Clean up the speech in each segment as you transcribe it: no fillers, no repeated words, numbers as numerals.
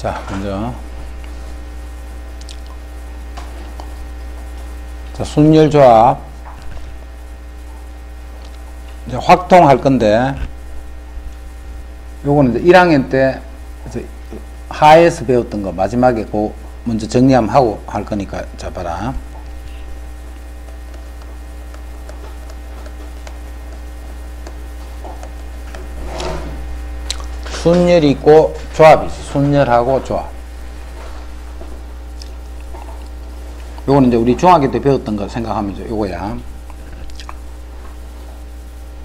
자, 먼저 자, 순열 조합 이제 확통할 건데, 요거는 이제 1학년 때 하에서 배웠던 거 마지막에 그 먼저 정리 한번 하고 할 거니까 자 봐라. 순열이 있고 조합이 있어. 순열하고 조합. 요거는 이제 우리 중학교 때 배웠던 거 생각하면서 요거야.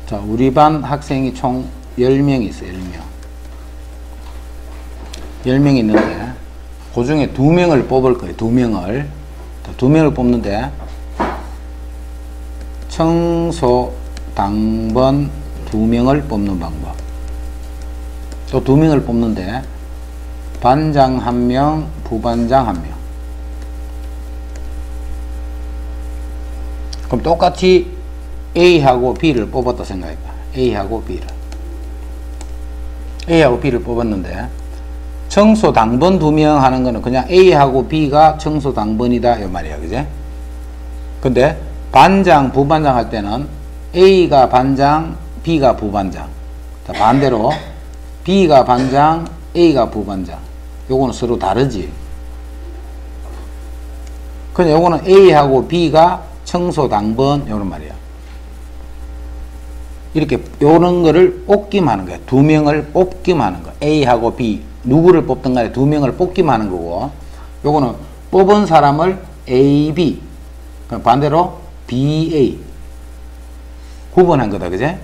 자, 우리 반 학생이 총 10명이 있어. 10명. 10명이 있는데 그 중에 2명을 뽑을 거예요. 2명을. 2명을 뽑는데 청소 당번 2명을 뽑는 방법. 또 2명을 뽑는데 반장 1명, 부반장 1명. 그럼 똑같이 A하고 B를 뽑았다 생각해봐. A하고 B를. A하고 B를 뽑았는데 청소 당번 2명 하는 거는 그냥 A하고 B가 청소 당번이다 이 말이야. 그제? 근데 반장, 부반장 할 때는 A가 반장, B가 부반장. 자, 반대로 B가 반장, A가 부반장. 요거는 서로 다르지. 근데 요거는 A하고 B가 청소 당번 요런 말이야. 이렇게 요런 거를 뽑기만 하는 거야. 2명을 뽑기만 하는 거. A하고 B 누구를 뽑든 간에 2명을 뽑기만 하는 거고, 요거는 뽑은 사람을 AB 반대로 BA 구분한 거다. 그제?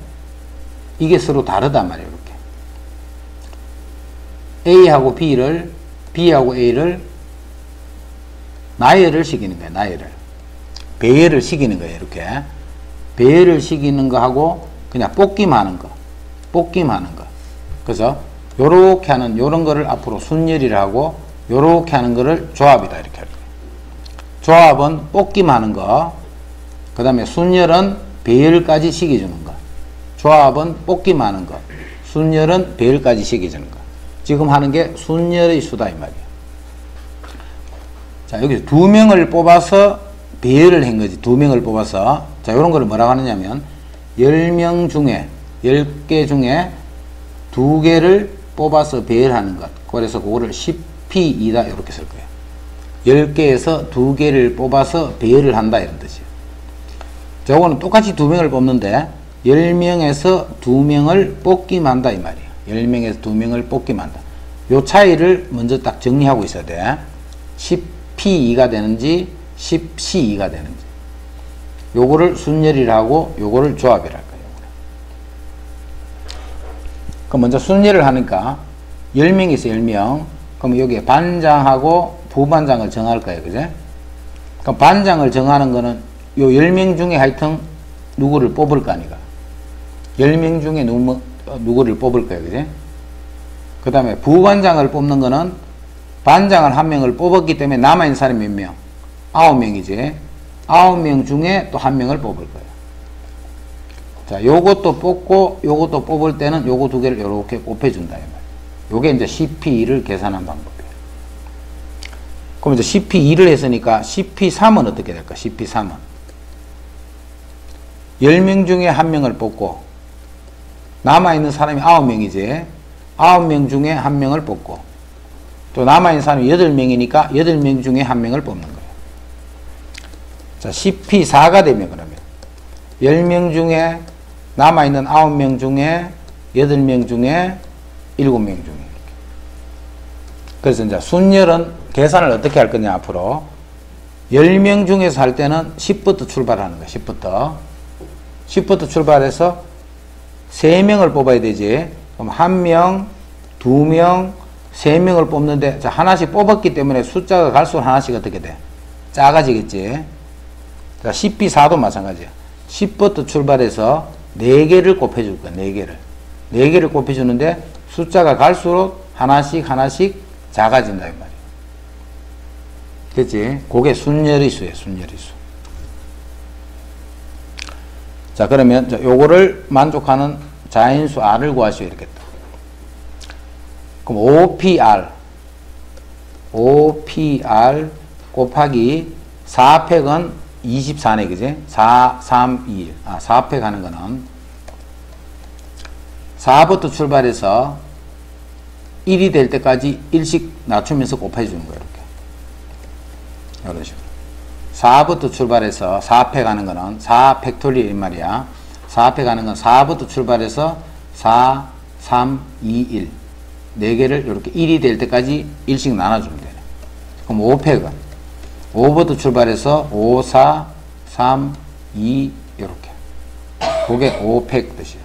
이게 서로 다르단 말이에요. 이렇게 A하고 B를 B하고 A를 나열을 시키는 거야. 나열을 배열을 시키는 거예요. 이렇게 배열을 시키는 거 하고 그냥 뽑기만 하는 거, 뽑기만 하는 거. 그래서 요렇게 하는 요런 거를 앞으로 순열이라 하고, 요렇게 하는 거를 조합이다 이렇게 할 거예요. 조합은 뽑기만 하는 거, 그 다음에 순열은 배열까지 시켜주는 거. 조합은 뽑기만 하는 거, 순열은 배열까지 시켜주는 거. 지금 하는 게 순열의 수다 이 말이에요. 자, 여기서 2명을 뽑아서 배열을 한 거지. 2명을 뽑아서. 자, 요런 거를 뭐라고 하느냐면 10명 중에 10개 중에 2개를 뽑아서 배열하는 것. 그래서 그거를 10P2다 이렇게 쓸 거예요. 10개에서 2개를 뽑아서 배열을 한다 이런 뜻이에요. 자, 요거는 똑같이 2명을 뽑는데 10명에서 2명을 뽑기만 한다 이 말이에요. 10명에서 2명을 뽑기만 한다. 요 차이를 먼저 딱 정리하고 있어야 돼. 10P2가 되는지 10C2가 되는지. 요거를 순열이라 하고 요거를 조합이라 할 거예요. 그럼 먼저 순열을 하니까 10명이 있어. 10명. 그럼 여기에 반장하고 부반장을 정할 거예요. 그제? 그럼 반장을 정하는 거는 요 10명 중에 하여튼 누구를 뽑을 거 아니가. 10명 중에 누구를 뽑을 거예요. 그제? 그 다음에 부반장을 뽑는 거는 반장을 1명을 뽑았기 때문에 남아있는 사람이 몇 명? 9명이지. 9명 중에 또 1명을 뽑을 거예요. 자, 요것도 뽑고 요것도 뽑을 때는 요거 2개를 요렇게 곱해준다. 요게 이제 CP2를 계산한 방법이에요. 그럼 이제 CP2를 했으니까 CP3은 어떻게 될까? CP3은 10명 중에 1명을 뽑고 남아있는 사람이 9명이지. 9명 중에 1명을 뽑고 또 남아있는 사람이 8명이니까 8명 중에 1명을 뽑는 거예요. 자, CP4가 되면 그러면 10명 중에 남아있는 9명 중에 8명 중에 7명 중에 이렇게. 그래서 이제 순열은 계산을 어떻게 할 거냐 앞으로 10명 중에서 할 때는 10부터 출발하는 거야. 10부터 출발해서 3명을 뽑아야 되지. 그럼 1명, 2명, 3명을 뽑는데 자, 하나씩 뽑았기 때문에 숫자가 갈수록 하나씩 어떻게 돼? 작아지겠지. 자, CP4도 마찬가지야. 10부터 출발해서 4개를 곱해줄 거야. 4개를. 4개를 곱해주는데 숫자가 갈수록 하나씩 작아진다 이 말이야. 됐지? 그게 순열의 수예요. 순열의 수. 자, 그러면 요거를 만족하는 자인수 R을 구하시오 이렇게. 그럼 OPR 5PR 곱하기 4팩은 24네, 그지? 4, 3, 2, 1. 4팩 하는 거는 4부터 출발해서 1이 될 때까지 1씩 낮추면서 곱해 주는 거예요, 이렇게. 이런 식으로. 4부터 출발해서 4팩 하는 거는 4팩토리얼 이 말이야. 4팩 하는 건 4부터 출발해서 4, 3, 2, 1. 4개를 이렇게 1이 될 때까지 1씩 나눠주면 되네. 그럼 5팩은 5부터 출발해서 5, 4, 3, 2 이렇게. 그게 5팩 뜻이야.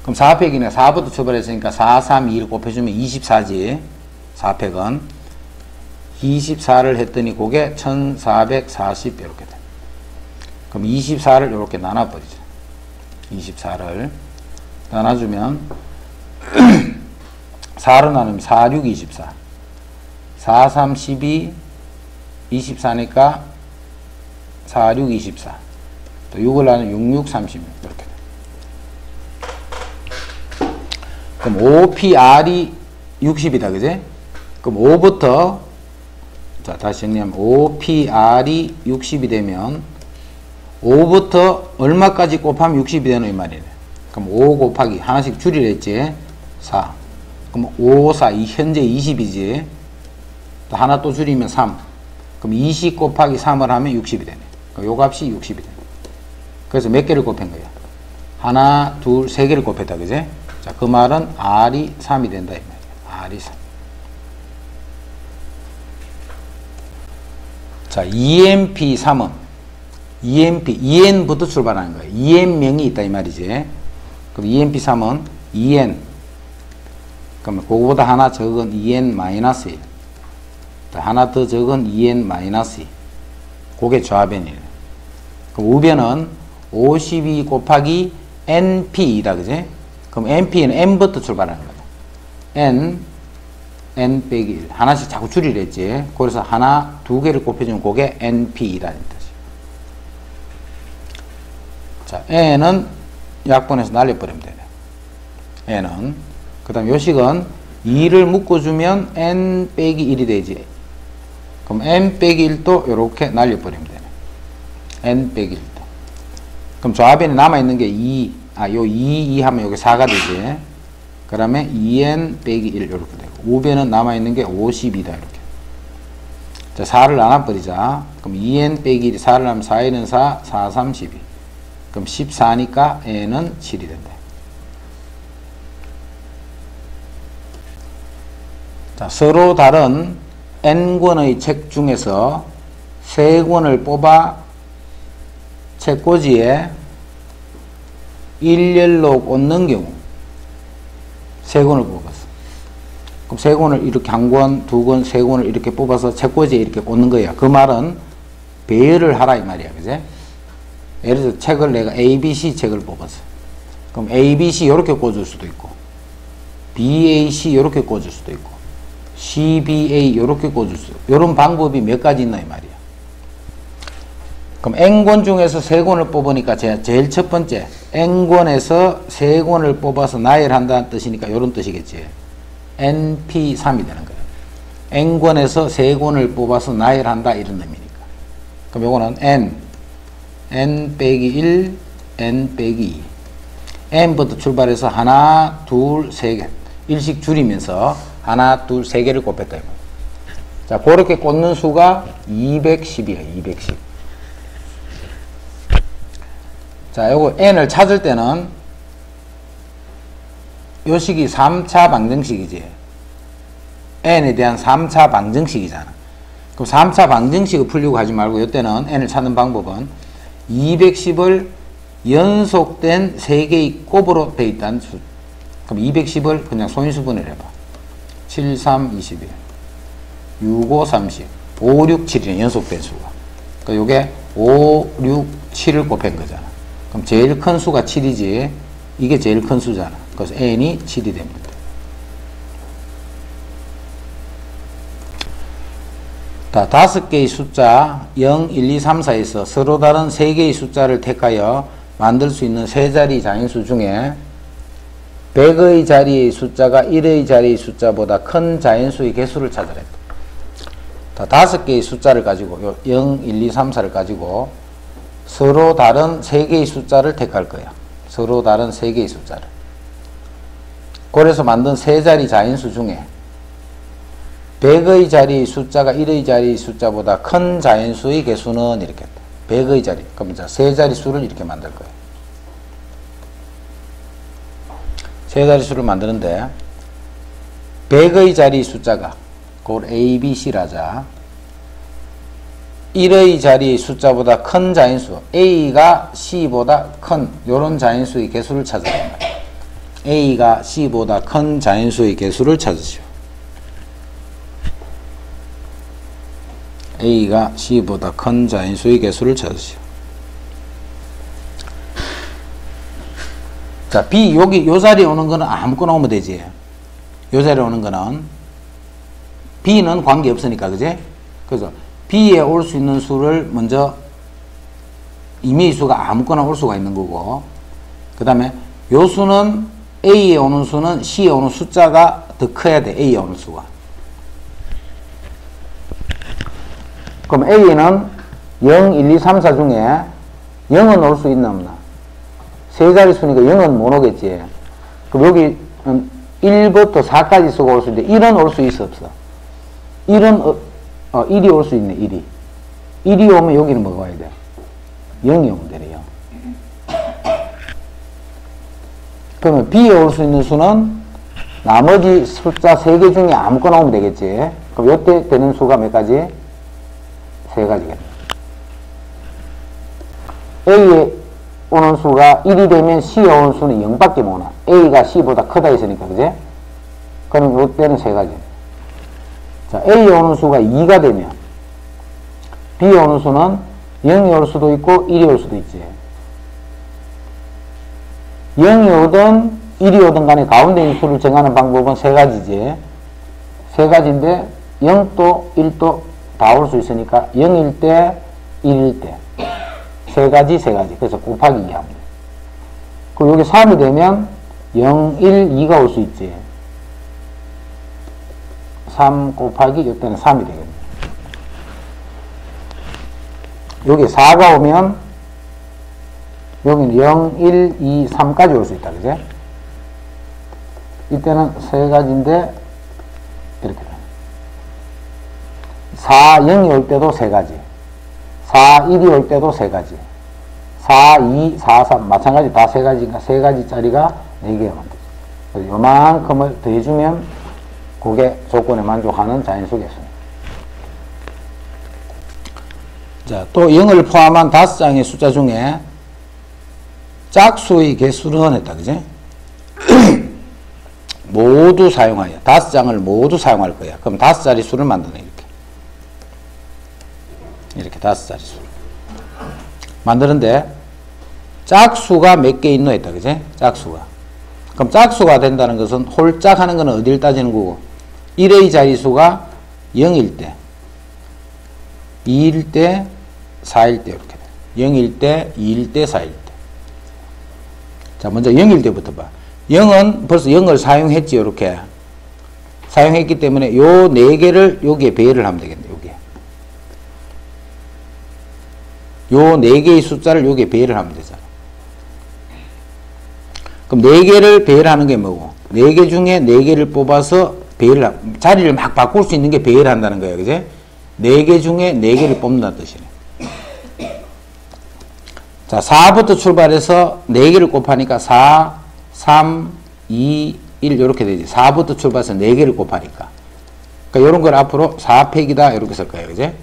그럼 4팩이네. 4부터 출발했으니까 4, 3, 2를 곱해주면 24지. 4팩은 24를 했더니 그게 1440 이렇게 돼. 그럼 24를 이렇게 나눠버리죠. 24를 나눠주면 4로 나누면 4, 6, 24. 4, 3, 12, 24니까 4, 6, 24. 또 6을 나누면 6, 6, 36 이렇게 돼. 그럼 OPR이 60이다, 그지? 그럼 5부터, 자, 다시 정리하면, OPR이 60이 되면, 5부터 얼마까지 곱하면 60이 되는 이 말이네. 그럼 5 곱하기, 하나씩 줄이랬지? 4. 그럼 5, 4, 현재 20이지? 또 하나 또 줄이면 3. 그럼 20 곱하기 3을 하면 60이 되네. 그럼 요 값이 60이 되네. 그래서 몇 개를 곱한 거야? 하나, 둘, 세 개를 곱했다, 그지? 자, 그 말은 R이 3이 된다, 이 말이야. R이 3. 자, EMP3은 EN부터 출발하는 거예요. EN명이 있다, 이 말이지. 그럼 EMP3은 EN. 그러면 그거보다 하나 적은 EN-1. 하나 더 적은 EN-2. 그게 좌변이에요. 그럼 우변은 52 곱하기 NP이다, 그지? 그럼 NP는 N부터 출발하는 거예요. N 빼기 1. 하나씩 자꾸 줄이랬지. 그래서 하나, 두 개를 곱해주면 그게 NP이라는 뜻이에요. 자, N은 약분해서 날려버리면 되네. N은. 그 다음 요식은 2를 묶어주면 N 빼기 1이 되지. 그럼 N 빼기 1도 이렇게 날려버리면 되네. N 빼기 1도. 그럼 좌변에 남아있는 게 2. 요 2 하면 여기 4가 되지. 그 다음에 2N 빼기 1 이렇게 되고. 우변은 남아있는 게 50이다. 이렇게. 자, 4를 나눠버리자. 그럼 2N 빼기 1이 4를 하면 4N은 4, 4, 3, 12. 그럼 14니까 N은 7이 된다. 자, 서로 다른 N권의 책 중에서 3권을 뽑아 책꽂이에 일렬로 꽂는 경우 3권을 뽑았어. 그럼 3권을 이렇게 한 권, 2권, 3권을 이렇게 뽑아서 책꽂이에 이렇게 꽂는 거야. 그 말은 배열을 하라 이 말이야. 그제? 예를 들어 책을 내가 ABC 책을 뽑았어. 그럼 ABC 이렇게 꽂을 수도 있고 BAC 이렇게 꽂을 수도 있고 CBA 이렇게 꽂을 수 있고 이런 방법이 몇 가지 있나 이 말이야. 그럼 N권 중에서 3권을 뽑으니까 제일 첫 번째 N권에서 3권을 뽑아서 나열한다는 뜻이니까 이런 뜻이겠지. NP3이 되는 거예요. N권에서 3권을 뽑아서 나열한다 이런 의미니까. 그럼 요거는 N 빼기 1, N 빼기 2. N부터 출발해서 하나, 둘, 세 개. 일씩 줄이면서 하나, 둘, 세 개를 곱했다. 자, 그렇게 꽂는 수가 210이에요. 210. 자, 요거 N을 찾을 때는 요 식이 3차 방정식이지. N에 대한 3차 방정식이잖아. 그럼 3차 방정식을 풀려고 하지 말고 요때는 N을 찾는 방법은 210을 연속된 3개의 곱으로 되어 있다는 수. 그럼 210을 그냥 소인수분을 해봐. 7, 3, 21. 6, 5, 30. 5, 6, 7이네. 연속된 수가. 그러니까 요게 5, 6, 7을 곱한 거잖아. 그럼 제일 큰 수가 7이지. 이게 제일 큰 수잖아. 그래서 N이 7이 됩니다. 자, 5개의 숫자 0, 1, 2, 3, 4에서 서로 다른 3개의 숫자를 택하여 만들 수 있는 세 자리 자인수 중에 100의 자리의 숫자가 1의 자리의 숫자보다 큰 자인수의 개수를 찾으라. 5개의 숫자를 가지고 요 0, 1, 2, 3, 4를 가지고 서로 다른 3개의 숫자를 택할 거야. 서로 다른 3개의 숫자를. 그래서 만든 3자리 자인수 중에 100의 자리 숫자가 1의 자리 숫자보다 큰 자인수의 개수는 이렇게 했다. 100의 자리. 그럼 자, 3자리 수를 이렇게 만들 거예요. 3자리 수를 만드는데 100의 자리 숫자가 그걸 A, B, C라자. 1의 자리 숫자보다 큰 자인수 A가 C보다 큰 요런 자인수의 개수를 찾아야 합니다. A가 C보다 큰 자인수의 개수를 찾으시오. A가 C보다 큰 자인수의 개수를 찾으시오. 자, B 여기 요 자리에 오는 거는 아무거나 오면 되지. 요 자리에 오는 거는 B는 관계 없으니까, 그지? 그래서 B에 올 수 있는 수를 먼저 임의의 수가 아무거나 올 수가 있는 거고, 그 다음에 요 수는 A에 오는 수는 C에 오는 숫자가 더 커야 돼. A에 오는 수가. 그럼 A는 0, 1, 2, 3, 4 중에 0은 올 수 있나 없나? 세 자리 수니까 0은 못 오겠지. 그럼 여기 1부터 4까지 수가 올 수 있는데 1은 올 수 있어 없어? 1은 1이 올 수 있네. 1이 오면 여기는 뭐가 와야 돼? 0이 오면 되네요. 그러면 B에 올 수 있는 수는 나머지 숫자 3개 중에 아무거나 오면 되겠지. 그럼 이때 되는 수가 몇 가지? 3가지겠네. A에 오는 수가 1이 되면 C에 오는 수는 0밖에 못 와. A가 C보다 크다 했으니까, 그지? 그럼 이때는 3가지. 자, A에 오는 수가 2가 되면 B에 오는 수는 0이 올 수도 있고 1이 올 수도 있지. 0이 오든 1이 오든 간에 가운데 있는 수를 정하는 방법은 3가지지. 3가지인데 0도 1도 다 올 수 있으니까 0일 때 1일 때 3가지. 그래서 곱하기 2 합니다. 그리고 여기 3이 되면 0, 1, 2가 올 수 있지. 3 곱하기 이때는 3이 되겠네. 여기 4가 오면 여기는 0, 1, 2, 3까지 올 수 있다. 그지? 이때는 3가지인데 이렇게 4, 0이 올 때도 3가지. 4, 1이 올 때도 3가지. 4, 2, 4, 3 마찬가지 다 3가지니까 3가지짜리가 4개가 만들죠. 그래서 요만큼을 더해주면 그게 조건에 만족하는 자인수 개수입니다. 자, 또 0을 포함한 5장의 숫자 중에 짝수의 개수는 했다. 그지? 모두 사용하여 5장을 모두 사용할 거야. 그럼 5자리 수를 만드네. 이렇게 5자리 수를 만드는데 짝수가 몇 개 있노 했다. 그지? 짝수가. 그럼 짝수가 된다는 것은 홀짝 하는 것은 어디를 따지는 거고 1의 자리수가 0일 때 2일 때 4일 때 이렇게 돼. 0일 때 2일 때 4일 때. 자, 먼저 0일 때부터 봐. 0은 벌써 0을 사용했지. 이렇게 사용했기 때문에 요 4개를 여기에 배열을 하면 되겠네. 여기에 요 4개의 숫자를 여기에 배열을 하면 되잖아. 그럼 4개를 배열하는 게 뭐고 4개 중에 4개를 뽑아서 자리를 막 바꿀 수 있는 게 배열한다는 거예요. 그지? 4개 중에 4개를 뽑는다는 뜻이네. 자, 4부터 출발해서 4개를 곱하니까 4, 3, 2, 1 이렇게 되지. 4부터 출발해서 4개를 곱하니까. 그러니까 이런 걸 앞으로 4팩이다 이렇게 쓸 거예요. 그지?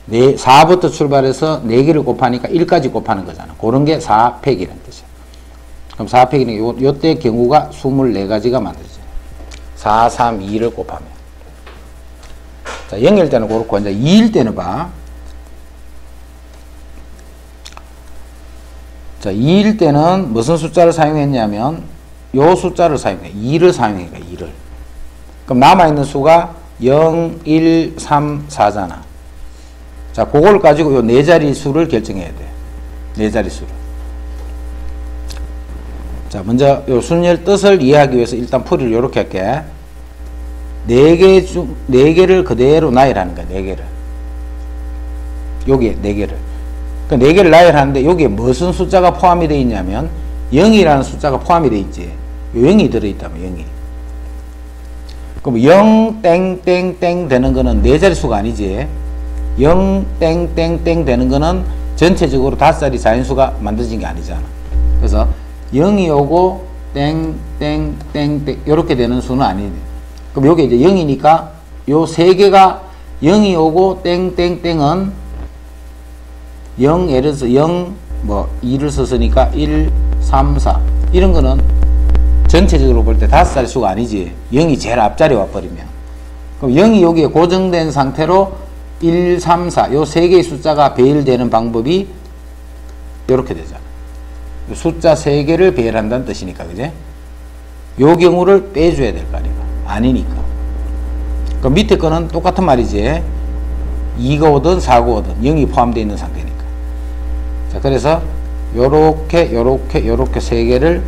4부터 출발해서 4개를 곱하니까 1까지 곱하는 거잖아. 그런 게 4팩이라는 뜻이야. 그럼 4팩이니까 요때 경우가 24가지가 만들어져요. 4, 3, 2를 곱하면. 자, 0일 때는 그렇고, 이제 2일 때는 봐. 자, 2일 때는 무슨 숫자를 사용했냐면, 요 숫자를 사용해. 2를 사용해. 2를. 그럼 남아있는 수가 0, 1, 3, 4잖아. 자, 그걸 가지고 요 4자리 수를 결정해야 돼. 4자리 수를. 자, 먼저 요 순열 뜻을 이해하기 위해서 일단 풀이를 요렇게 할게. 네 개를 그대로 나열하는 거야. 4개를. 여기에 4개를. 그 4개를 나열하는데 여기에 무슨 숫자가 포함이 되어 있냐면 0이라는 숫자가 포함이 되어 있지. 0이 들어있다면 0이. 그럼 0 땡땡땡 되는 거는 4자리 수가 아니지. 0 땡땡땡 되는 거는 전체적으로 5자리 자연수가 만들어진 게 아니잖아. 그래서 0이 오고 땡땡땡땡 이렇게 되는 수는 아니네. 그럼 요게 이제 0이니까 요 3개가 0이 오고 땡땡땡은 0 예를 들어서 0 뭐 2를 썼으니까 1 3 4 이런 거는 전체적으로 볼 때 5자리 수가 아니지. 0이 제일 앞자리 와버리면. 그럼 0이 여기에 고정된 상태로 1, 3, 4, 요 3개의 숫자가 배열되는 방법이 이렇게 되잖아. 숫자 3개를 배열한다는 뜻이니까, 그제? 요 경우를 빼줘야 될 거 아니야. 아니니까. 그럼 밑에 거는 똑같은 말이지. 2가 오든 4가 오든 0이 포함되어 있는 상태니까. 자, 그래서 요렇게 3개를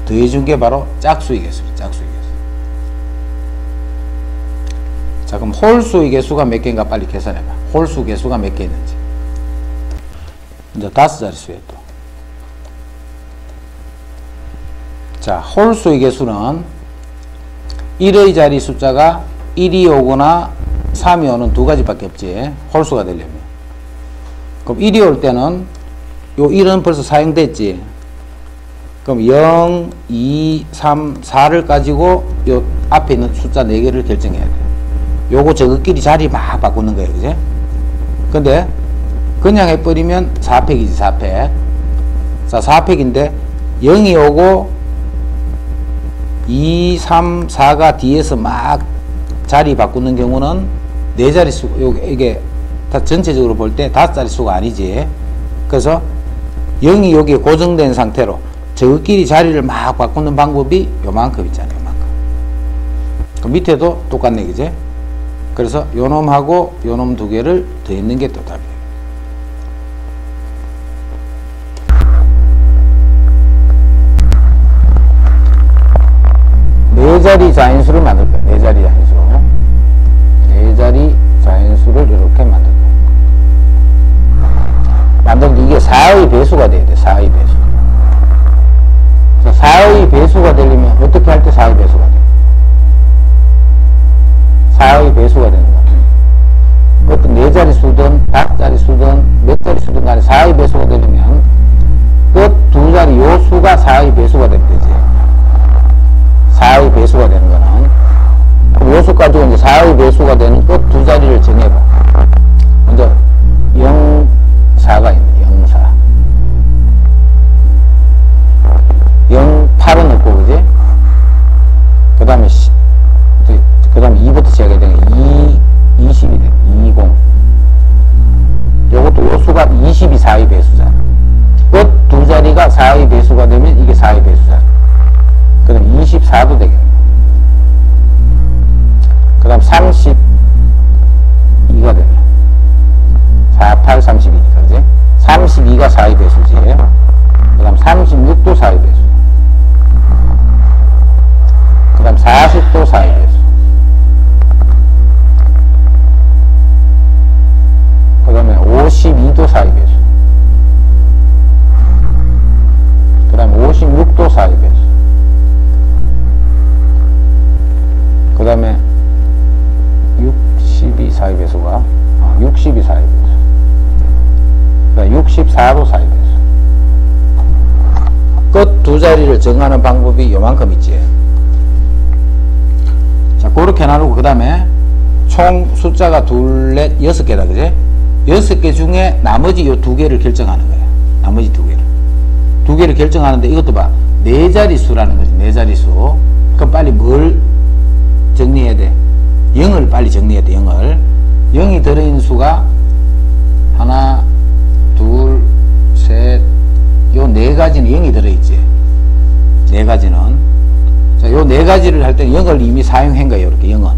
더해준 게 바로 짝수의 개수입니다. 짝수의 개수. 자, 그럼 홀수의 개수가 몇 개인가 빨리 계산해봐. 홀수 개수가 몇 개 있는지. 이제 5자리 수에 또. 자, 홀수의 개수는 1의 자리 숫자가 1이 오거나 3이 오는 2가지밖에 없지. 홀수가 되려면. 그럼 1이 올 때는 요 1은 벌써 사용됐지. 그럼 0, 2, 3, 4를 가지고 요 앞에 있는 숫자 4개를 결정해야 돼. 요거 저거끼리 자리 막 바꾸는 거예요. 그제? 근데 그냥 해버리면 4팩이지 4팩. 자, 4팩인데 0이 오고 2, 3, 4가 뒤에서 막 자리 바꾸는 경우는 4자리 수, 이게 다 전체적으로 볼 때 5자리 수가 아니지. 그래서 0이 여기에 고정된 상태로 저끼리 자리를 막 바꾸는 방법이 요만큼 있잖아요. 요만큼. 그 밑에도 똑같네. 그제? 그래서 요놈하고 요놈 2개를 더했는 게 또 답이에요. 네 자리 자연수를 만들 거예요. 4자리 자연수. 4자리 자연수를 이렇게 만들 거예요. 만드는데 이게 4의 배수가 돼야 돼. 4의 배수. 4의 배수가 되려면 어떻게 할 때 4의 배수가 돼? 4의 배수가 되는 거야. 그것도 4자리 수든 5자리 수든 몇 자리 수든 간에 4의 배수가 되려면 끝 2자리 요 수가 4의 배수가 되면 되지. 4의 배수가 되는 거는 그럼 요 수 가지고 이제 4의 배수가 되는 끝 2자리를 정해봐. 먼저 0, 4가 있네. 0, 4. 0, 8은 없고, 그지? 그 다음에, 그 다음에 2부터 시작해야 되는 2, 20이 돼. 20. 요것도 요 수가 20이 4의 배수잖아. 끝 2자리가 4의 배수가 되면 이게 4의 배수잖아. 그 다음 24도 되겠네. 그 다음 32가 되네. 4, 8, 32니까, 그지? 32가 4의 배수지. 그 다음 36도 4의 배수. 그 다음 40도 4의 배수. 그 다음에 52도 4의 배수. 그 다음에 56도 4의 배수. 그 다음에 60이 4의 배수가 60이 4의 배수. 그 다음에 64도 4의 배수. 끝 2자리를 정하는 방법이 요만큼 있지. 자, 그렇게 나누고 그 다음에 총 숫자가 2, 4, 6개다. 그지? 6개 중에 나머지 요 2개를 결정하는 거야. 나머지 2개를. 2개를 결정하는데 이것도 봐. 4자리 수라는 거지. 4자리 수. 그럼 빨리 뭘 정리해야 돼? 0을 빨리 정리해야 돼. 0을. 0이 들어있는 수가 하나, 둘, 셋, 요 4가지는 0이 들어있지. 4가지는. 자, 요 4가지를 할 때는 0을 이미 사용한 거예요. 이렇게 0은.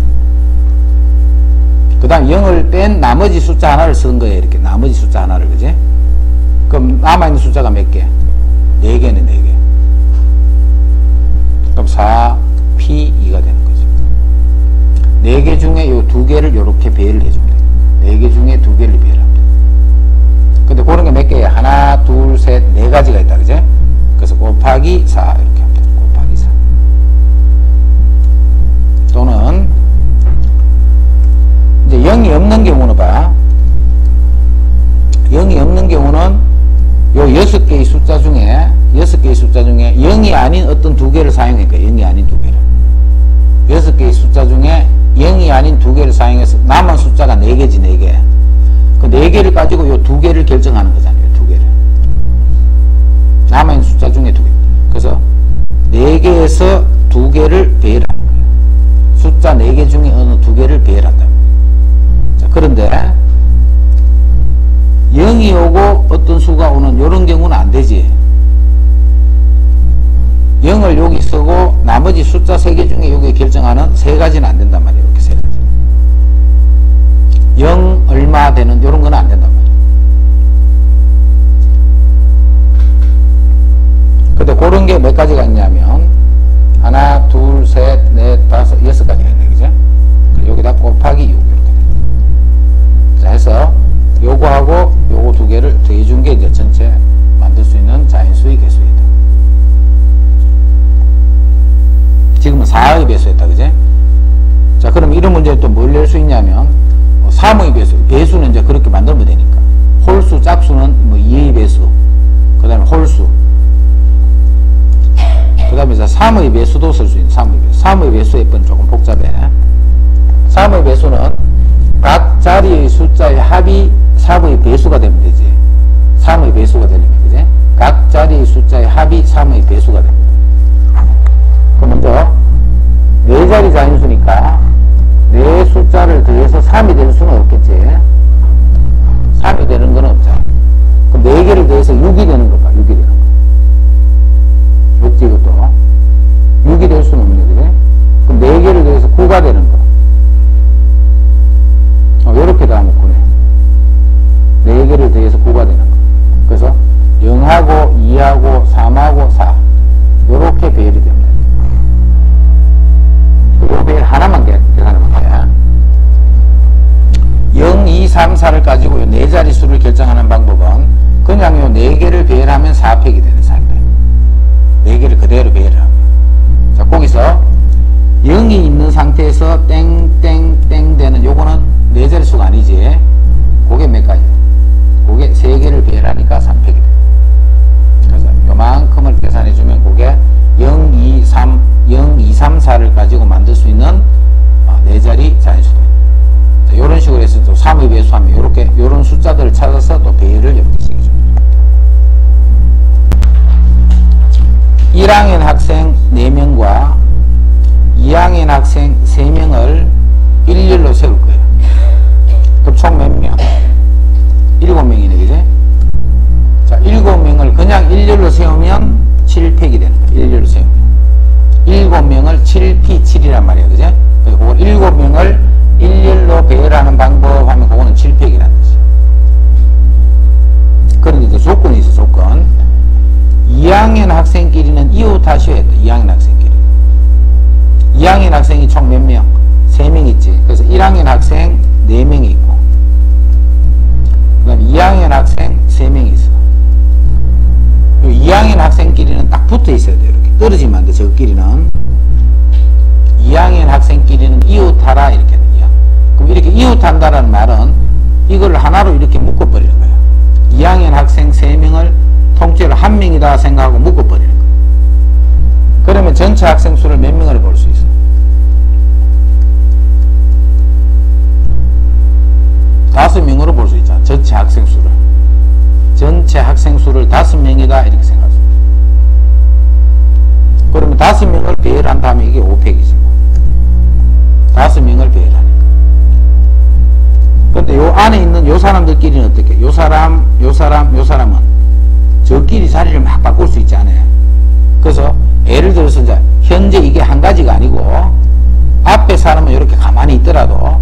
그 다음 0을 뺀 나머지 숫자 하나를 쓴 거예요. 이렇게 나머지 숫자 하나를. 그지? 그럼 남아있는 숫자가 몇 개? 4개네. 4개. 그럼 4, P2가 되는 거죠. 2개를 이렇게 배열을 해주면 돼요. 4개 중에 2개를 배열하면 돼요. 근데 그런 게 몇 개예요? 하나, 둘, 셋, 4가지가 있다. 그죠? 그래서 곱하기 4 이렇게 하면 돼요. 곱하기 4. 또는 이제 0이 없는 경우는 봐. 0이 없는 경우는 요 6개의 숫자 중에 0이 아닌 어떤 2개를 사용하니까 0이 아닌 2개를 6개의 숫자 중에 0이 아닌 2개를 사용해서 남은 숫자가 4개지 4개. 그 4개를 가지고 요 2개를 결정하는 거잖아요. 2개를 남아있는 숫자 중에 2개. 그래서 4개에서 2개를 배열하는 거예요. 숫자 4개 중에 어느 2개를 배열한다. 자, 그런데 0이 오고 어떤 수가 오는 이런 경우는 안 되지. 0을 여기 쓰고 나머지 숫자 3개 중에 여기 결정하는 3가지는 안 된단 말이에요. 이렇게 3가지. 0 얼마 되는 이런 건 안 된단 말이에요. 근데 그런 게 몇 가지가 있냐면 하나, 둘, 셋, 넷, 다섯, 6가지가 있네. 그죠? 여기다 곱하기 6 이렇게 됩니다. 자, 해서 요거하고 요거 2개를 더해준 게 이제 전체 만들 수 있는 자연수의 개수이다. 지금은 4의 배수였다. 그제? 자, 그럼 이런 문제는 또 뭘 낼 수 있냐면 3의 배수. 배수는 이제 그렇게 만들면 되니까. 홀수, 짝수는 뭐 2의 배수. 그 다음에 홀수. 그 다음에 3의 배수도 쓸 수 있는 3의 배수. 3의 배수의 번 조금 복잡해. 3의 배수는 각 자리의 숫자의 합이 3의 배수가 되면 되지. 3의 배수가 되려면, 그지? 각 자리의 숫자의 합이 3의 배수가 됩니다. 그럼 먼저, 4자리 자연수니까, 4 숫자를 더해서 3이 될 수는 없겠지. 3이 되는 건 없잖아. 그럼 4개를 더해서 6이 되는 거 봐, 6이 되는 거. 없지, 이것도. 6이 될 수는 없네, 그지? 그럼 4개를 더해서 9가 되는 거. 요렇게 다 하면 9네. 4개를 더해서 9가 되는 거. 그래서 0하고 2하고 3하고 4 요렇게 배열이 됩니다. 요 배열 하나만 계산하면 돼. 0, 2, 3, 4를 가지고 요 4자리 수를 결정하는 방법은 그냥 요 4개를 배열하면 4팩이 되는 4팩. 4개를 그대로 배열을 하면. 자, 거기서 0이 있는 상태에서 땡땡땡 되는 요거는 4자리 수가 아니지. 그게 몇 가지야? 그게 3개를 배열하니까 3팩이 돼. 그래서 요만큼을 계산해주면 그게 0, 2, 3, 4를 가지고 만들 수 있는 4자리 자연수도 있다. 자, 요런 식으로 해서 또 3의 배수하면 요렇게, 요런 숫자들을 찾아서 또 배열을 이렇게 시켜줍니다. 1학년 학생 4명과 2학년 학생 3명을 일렬로 세울 거예요. 그럼 총 몇 명? 7명이네, 그지? 자, 7명을 그냥 일렬로 세우면 7팩이 되는 거예요. 일렬로 세우면. 7명을 7P7이란 말이에요, 그지? 그래서 그걸 7명을 일렬로 배열하는 방법 하면 그거는 7팩이라는 뜻이에요. 그런데 이제 조건이 있어, 조건. 2학년 학생끼리는 이웃하셔야 돼, 2학년 학생끼리. 2학년 학생이 총 몇 명? 3명 있지. 그래서 1학년 학생 4명이 있고, 그 다음에 2학년 학생 3명이 있어. 2학년 학생끼리는 딱 붙어 있어야 돼요. 이렇게 떨어지면 안 돼. 저끼리는 2학년 학생끼리는 이웃하라 이렇게 돼. 그럼 이렇게 이웃한다라는 말은 이걸 하나로 이렇게 묶어버리는 거예요. 2학년 학생 3명을 통째로 1명이다 생각하고 묶어버리는 거예요. 그러면 전체 학생 수를 몇 명으로 볼 수 있어? 다섯 명으로 볼 수 있잖아. 전체 학생 수를. 전체 학생 수를 5명이다 이렇게 생각하세요. 그러면 5명을 배열한 다음에 이게 5팩이지 뭐. 5명을 배열하니까. 근데 요 안에 있는 요 사람들끼리는 어떻게? 요 사람, 요 사람, 요 사람은 저끼리 자리를 막 바꿀 수 있지 않아요? 그래서 예를 들어서 이제 현재 이게 한 가지가 아니고 앞에 사람은 이렇게 가만히 있더라도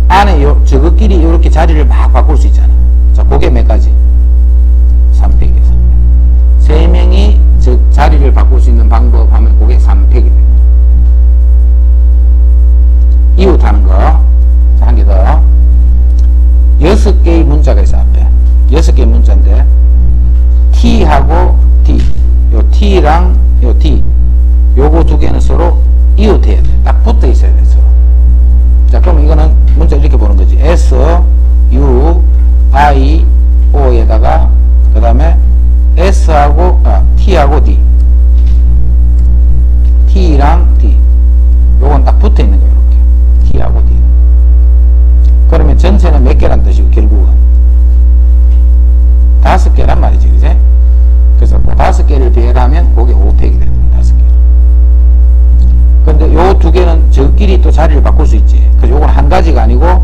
안에 저것끼리 이렇게 자리를 막 바꿀 수 있잖아. 자, 그게 몇 가지? 3팩이에요. 3명이 저 자리를 바꿀 수 있는 방법 하면 그게 3팩이 됩니다. 이웃하는 거. 자, 한 개 문자가 있어 앞에 6개 문자인데 T하고 D 요 T랑 요 D 요거 두 개는 서로 이웃해야 돼. 딱 붙어 있어야 돼 서로. 자 그럼 이거는 문자 이렇게 보는 거지. S U I O에다가 그 다음에 S하고 T하고 D T랑 D 요건 딱 붙어 있는 거예요. 이렇게 T하고 D. 그러면 전체는 몇 개란 뜻이고 결국은 5개란 말이지, 그제? 그래서 그 5개를 배열하면 그게 5팩이 되는 거야, 5개. 근데 요 두 개는 저끼리 또 자리를 바꿀 수 있지. 그래서 요건 한 가지가 아니고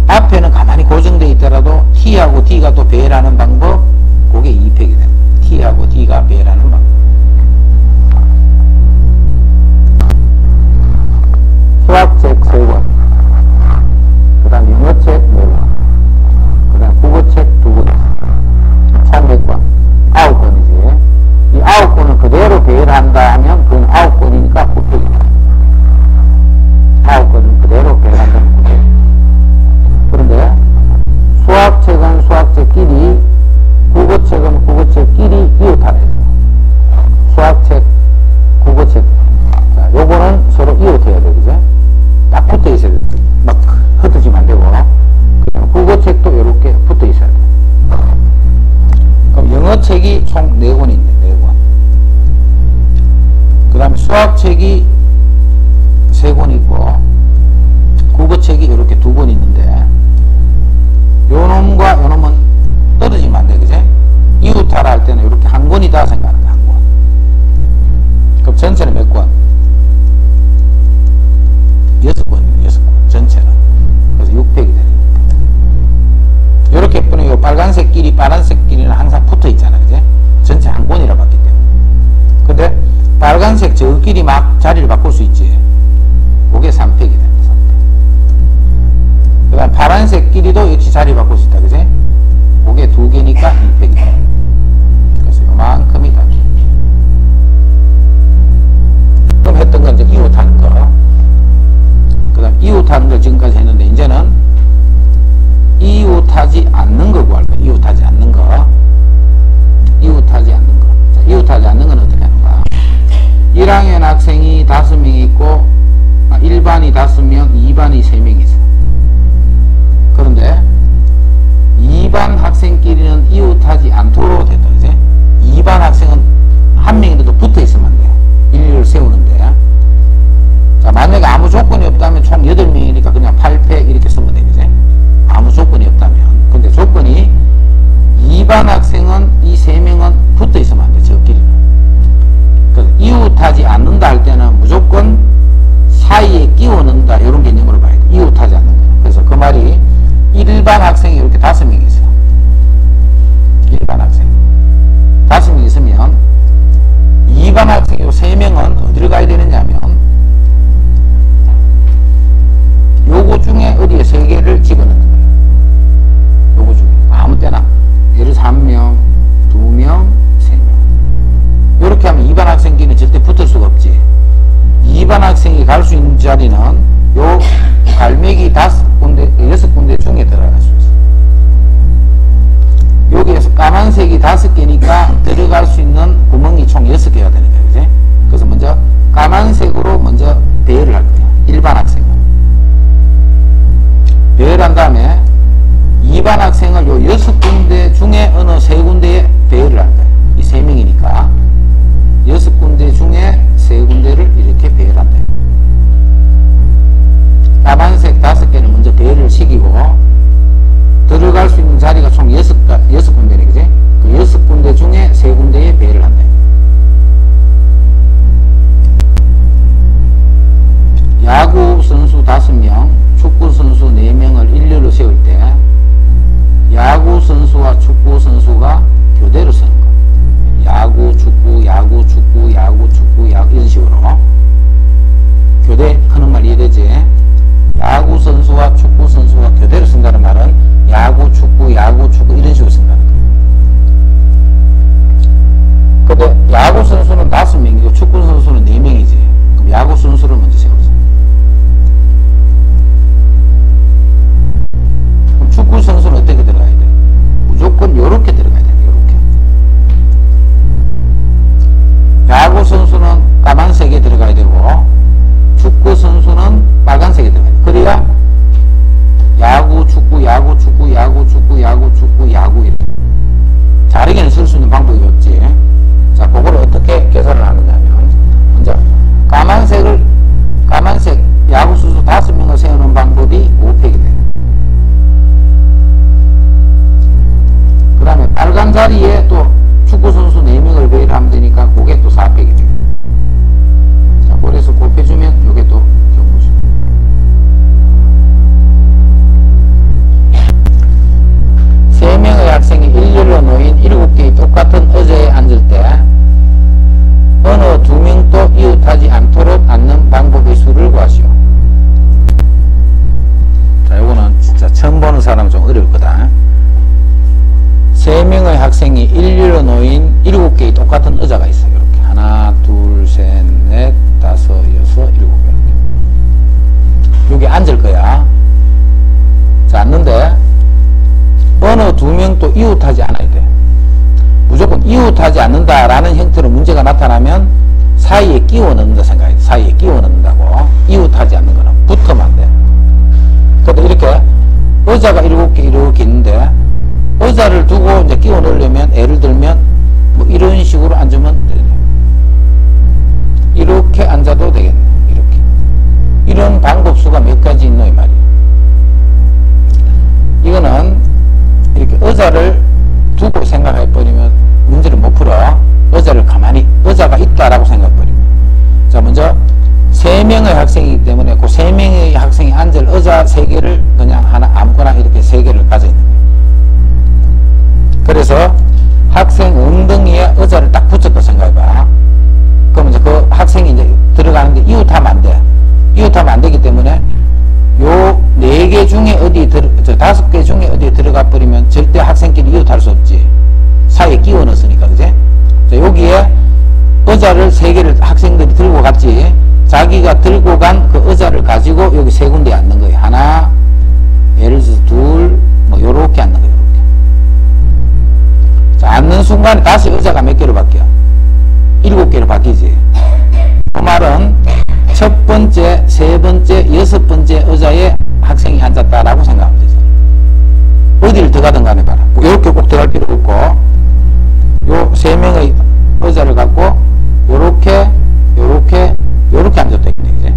앞에는 가만히 고정되어 있더라도 T하고 D가 또 배열하는 방법, 그게 2팩이 되는 거야. T하고 D가 배열하는 방법. 수학책 3권, 그 다음 영어책 4권, 그 다음 국어책 2권, 총 몇 권? 9권이지. 이 9권을 그대로 배열한다 하면 그건 9권이니까 9팩이다. 9권을 그대로 배열한다면 9팩. 그런데 수학책은 수학책끼리, 국어책은 국어책끼리 이웃하라 해서 수학책, 국어책, 자, 요거는 서로 이웃해야 돼, 그죠? 딱 붙어 있어야 돼. 막 흩어지면 안 되고. 국어책도 이렇게 붙어 있어야 돼. 그럼 영어책이 총 4권이 있네, 4권. 그 다음에 수학책이 3권 있고, 국어책이 이렇게 2권 있는데, 요 놈과 요 놈은 떨어지면 안 돼, 그제? 이웃하라 할 때는 이렇게 한 권이다 생각하는 거야, 한 권. 그럼 전체는 몇 권? 6권이에요, 6권. 전체는. 그래서 6팩이 되는 거예요. 이렇게 보면 요 빨간색끼리, 파란색끼리는 항상 붙어 있잖아, 그제? 전체 한 권이라 봤기 때문에. 근데 빨간색 저끼리 막 자리를 바꿀 수 있지. 그게 3팩이 되는 거야, 3팩. 그 다음 파란색끼리도 역시 자리 바꿀 수 있다, 그제? 그게 2개니까 2팩이 돼. 그래서 요만큼이다. 그럼 했던 건 이제 이웃하는 거. 그 다음 이웃하는 걸 지금까지 했는데 이제는 이웃하지 않는 거 구할 거야. 이웃하지 않는 거. 이웃하지 않는 거. 자, 이웃하지 않는 건 어떻게 하는가? 1학년 학생이 5명 있고 1반이 5명, 2반이 3명 있어. 그런데 2반 학생끼리는 이웃하지 않도록 됐다, 그지? 2반 학생은 한 명이라도 붙어 있으면 안 돼. 일리를 세우는데. 자, 만약에 아무 조건이 없다면 총 8명이니까 그냥 8팩 이렇게 쓰면 되겠지? 아무 조건이 없다면. 근데 조건이 2반 학생은 이 3명은 붙어 있으면 안 돼, 저끼리는. 그래서 이웃하지 않는다 할 때는 무조건 사이에 끼워 넣는다, 이런 개념으로 봐야 돼. 이웃하지 않는 거. 그래서 그 말이 일반 학생이 이렇게 5명이 있어. 일반 학생. 5명이 있으면 2반 학생 요 3명은 어디를 가야 되느냐 하면 요거 중에 어디에 3개를 집어넣는 거예요. 요거 중에 아무 때나. 예를 들어서 1명, 2명, 3명. 요렇게 하면 2반 학생끼리는 절대 붙을 수가 없지. 2반 학생이 갈 수 있는 자리는 요 갈매기 5군데, 6군데 중에 들어갈 수 있어. 여기에서 까만색이 5개니까 들어갈 수 있는 구멍이 총 6개가 되는 거예요, 그지? 그래서 먼저 까만색으로 먼저 배열을 할 거예요. 일반 학생은. 배열한 다음에 2반 학생을 요 6군데 중에 어느 3군데에 배열을 할 거예요. 이 3명이니까 6군데 중에 3군데를 이렇게 배열한다. 까만색 5개는 먼저 배열을 시키고 들어갈 수 있는 자리가 총 6군데네, 그지? 그 6군데 중에 3군데에 배열을 한다. 야구 선수 5명, 축구 선수 4명을 일렬로 세울 때 야구 선수와 축구 선수가 교대로 쓰는 거. 야구, 축구, 야구, 축구, 야구, 축구, 야구 이런 식으로 교대 하는 말 이해되지? 야구 선수와 축구 선수가 교대로 쓴다는 말은 야구, 축구, 이런 식으로 쓴다는 거예요. 어느 두 명도 이웃하지 않도록 앉는 방법의 수를 구하시오. 자, 요거는 진짜 처음 보는 사람 좀 어려울 거다. 3명의 학생이 일렬로 놓인 7개의 똑같은 의자가 있어요. 이렇게 하나, 둘, 셋, 넷, 다섯, 여섯, 7개. 여기 앉을 거야. 자, 앉는데 어느 두 명도 이웃하지 않아야 돼. 무조건 이웃하지 않는다라는 형태로 문제가 나타나면 사이에 끼워 넣는다 생각해. 사이에 끼워 넣는다고. 이웃하지 않는 거는 붙으면 안 돼. 근데 이렇게 의자가 7개 이렇게 있는데 의자를 두고 이제 끼워 넣으려면 예를 들면 뭐 이런 식으로 앉으면 되네. 이렇게 앉아도 되겠네. 이렇게. 이런 방법수가 몇 가지 있노 이 말이야. 이거는 이렇게 의자를 두고 생각해버리면 문제를 못 풀어. 의자를 가만히, 의자가 있다라고 생각해버리면. 자, 먼저 3명의 학생이기 때문에 그 3명의 학생이 앉을 의자 3개를 그냥 하나 아무거나 이렇게 3개를 가져 있는 거예요. 그래서 학생 엉덩이에 의자를 딱 붙였다 생각해봐. 그럼 이제 그 학생이 이제 들어가는데 이웃하면 안 돼. 이웃하면 안 되기 때문에 요 4개 중에 어디에 5개 중에 어디에 들어가 버리면 절대 학생끼리 이웃할 수 없지. 사이에 끼워 넣었으니까, 그제? 자, 여기에 의자를 3개를 학생들이 들고 갔지. 자기가 들고 간 그 의자를 가지고 여기 3군데에 앉는 거예요. 하나, 예를 들어서 둘, 뭐 요렇게 앉는 거예요. 요렇게. 자, 앉는 순간에 다시 의자가 몇 개로 바뀌어? 7개로 바뀌지. 그 말은 첫 번째, 세 번째, 여섯 번째 의자에 학생이 앉았다라고 생각하면 되죠. 어디를 들어가든 간에 봐라. 뭐 이렇게 꼭 들어갈 필요 없고, 요 3명의 의자를 갖고, 요렇게, 요렇게, 요렇게 앉았다. 그지?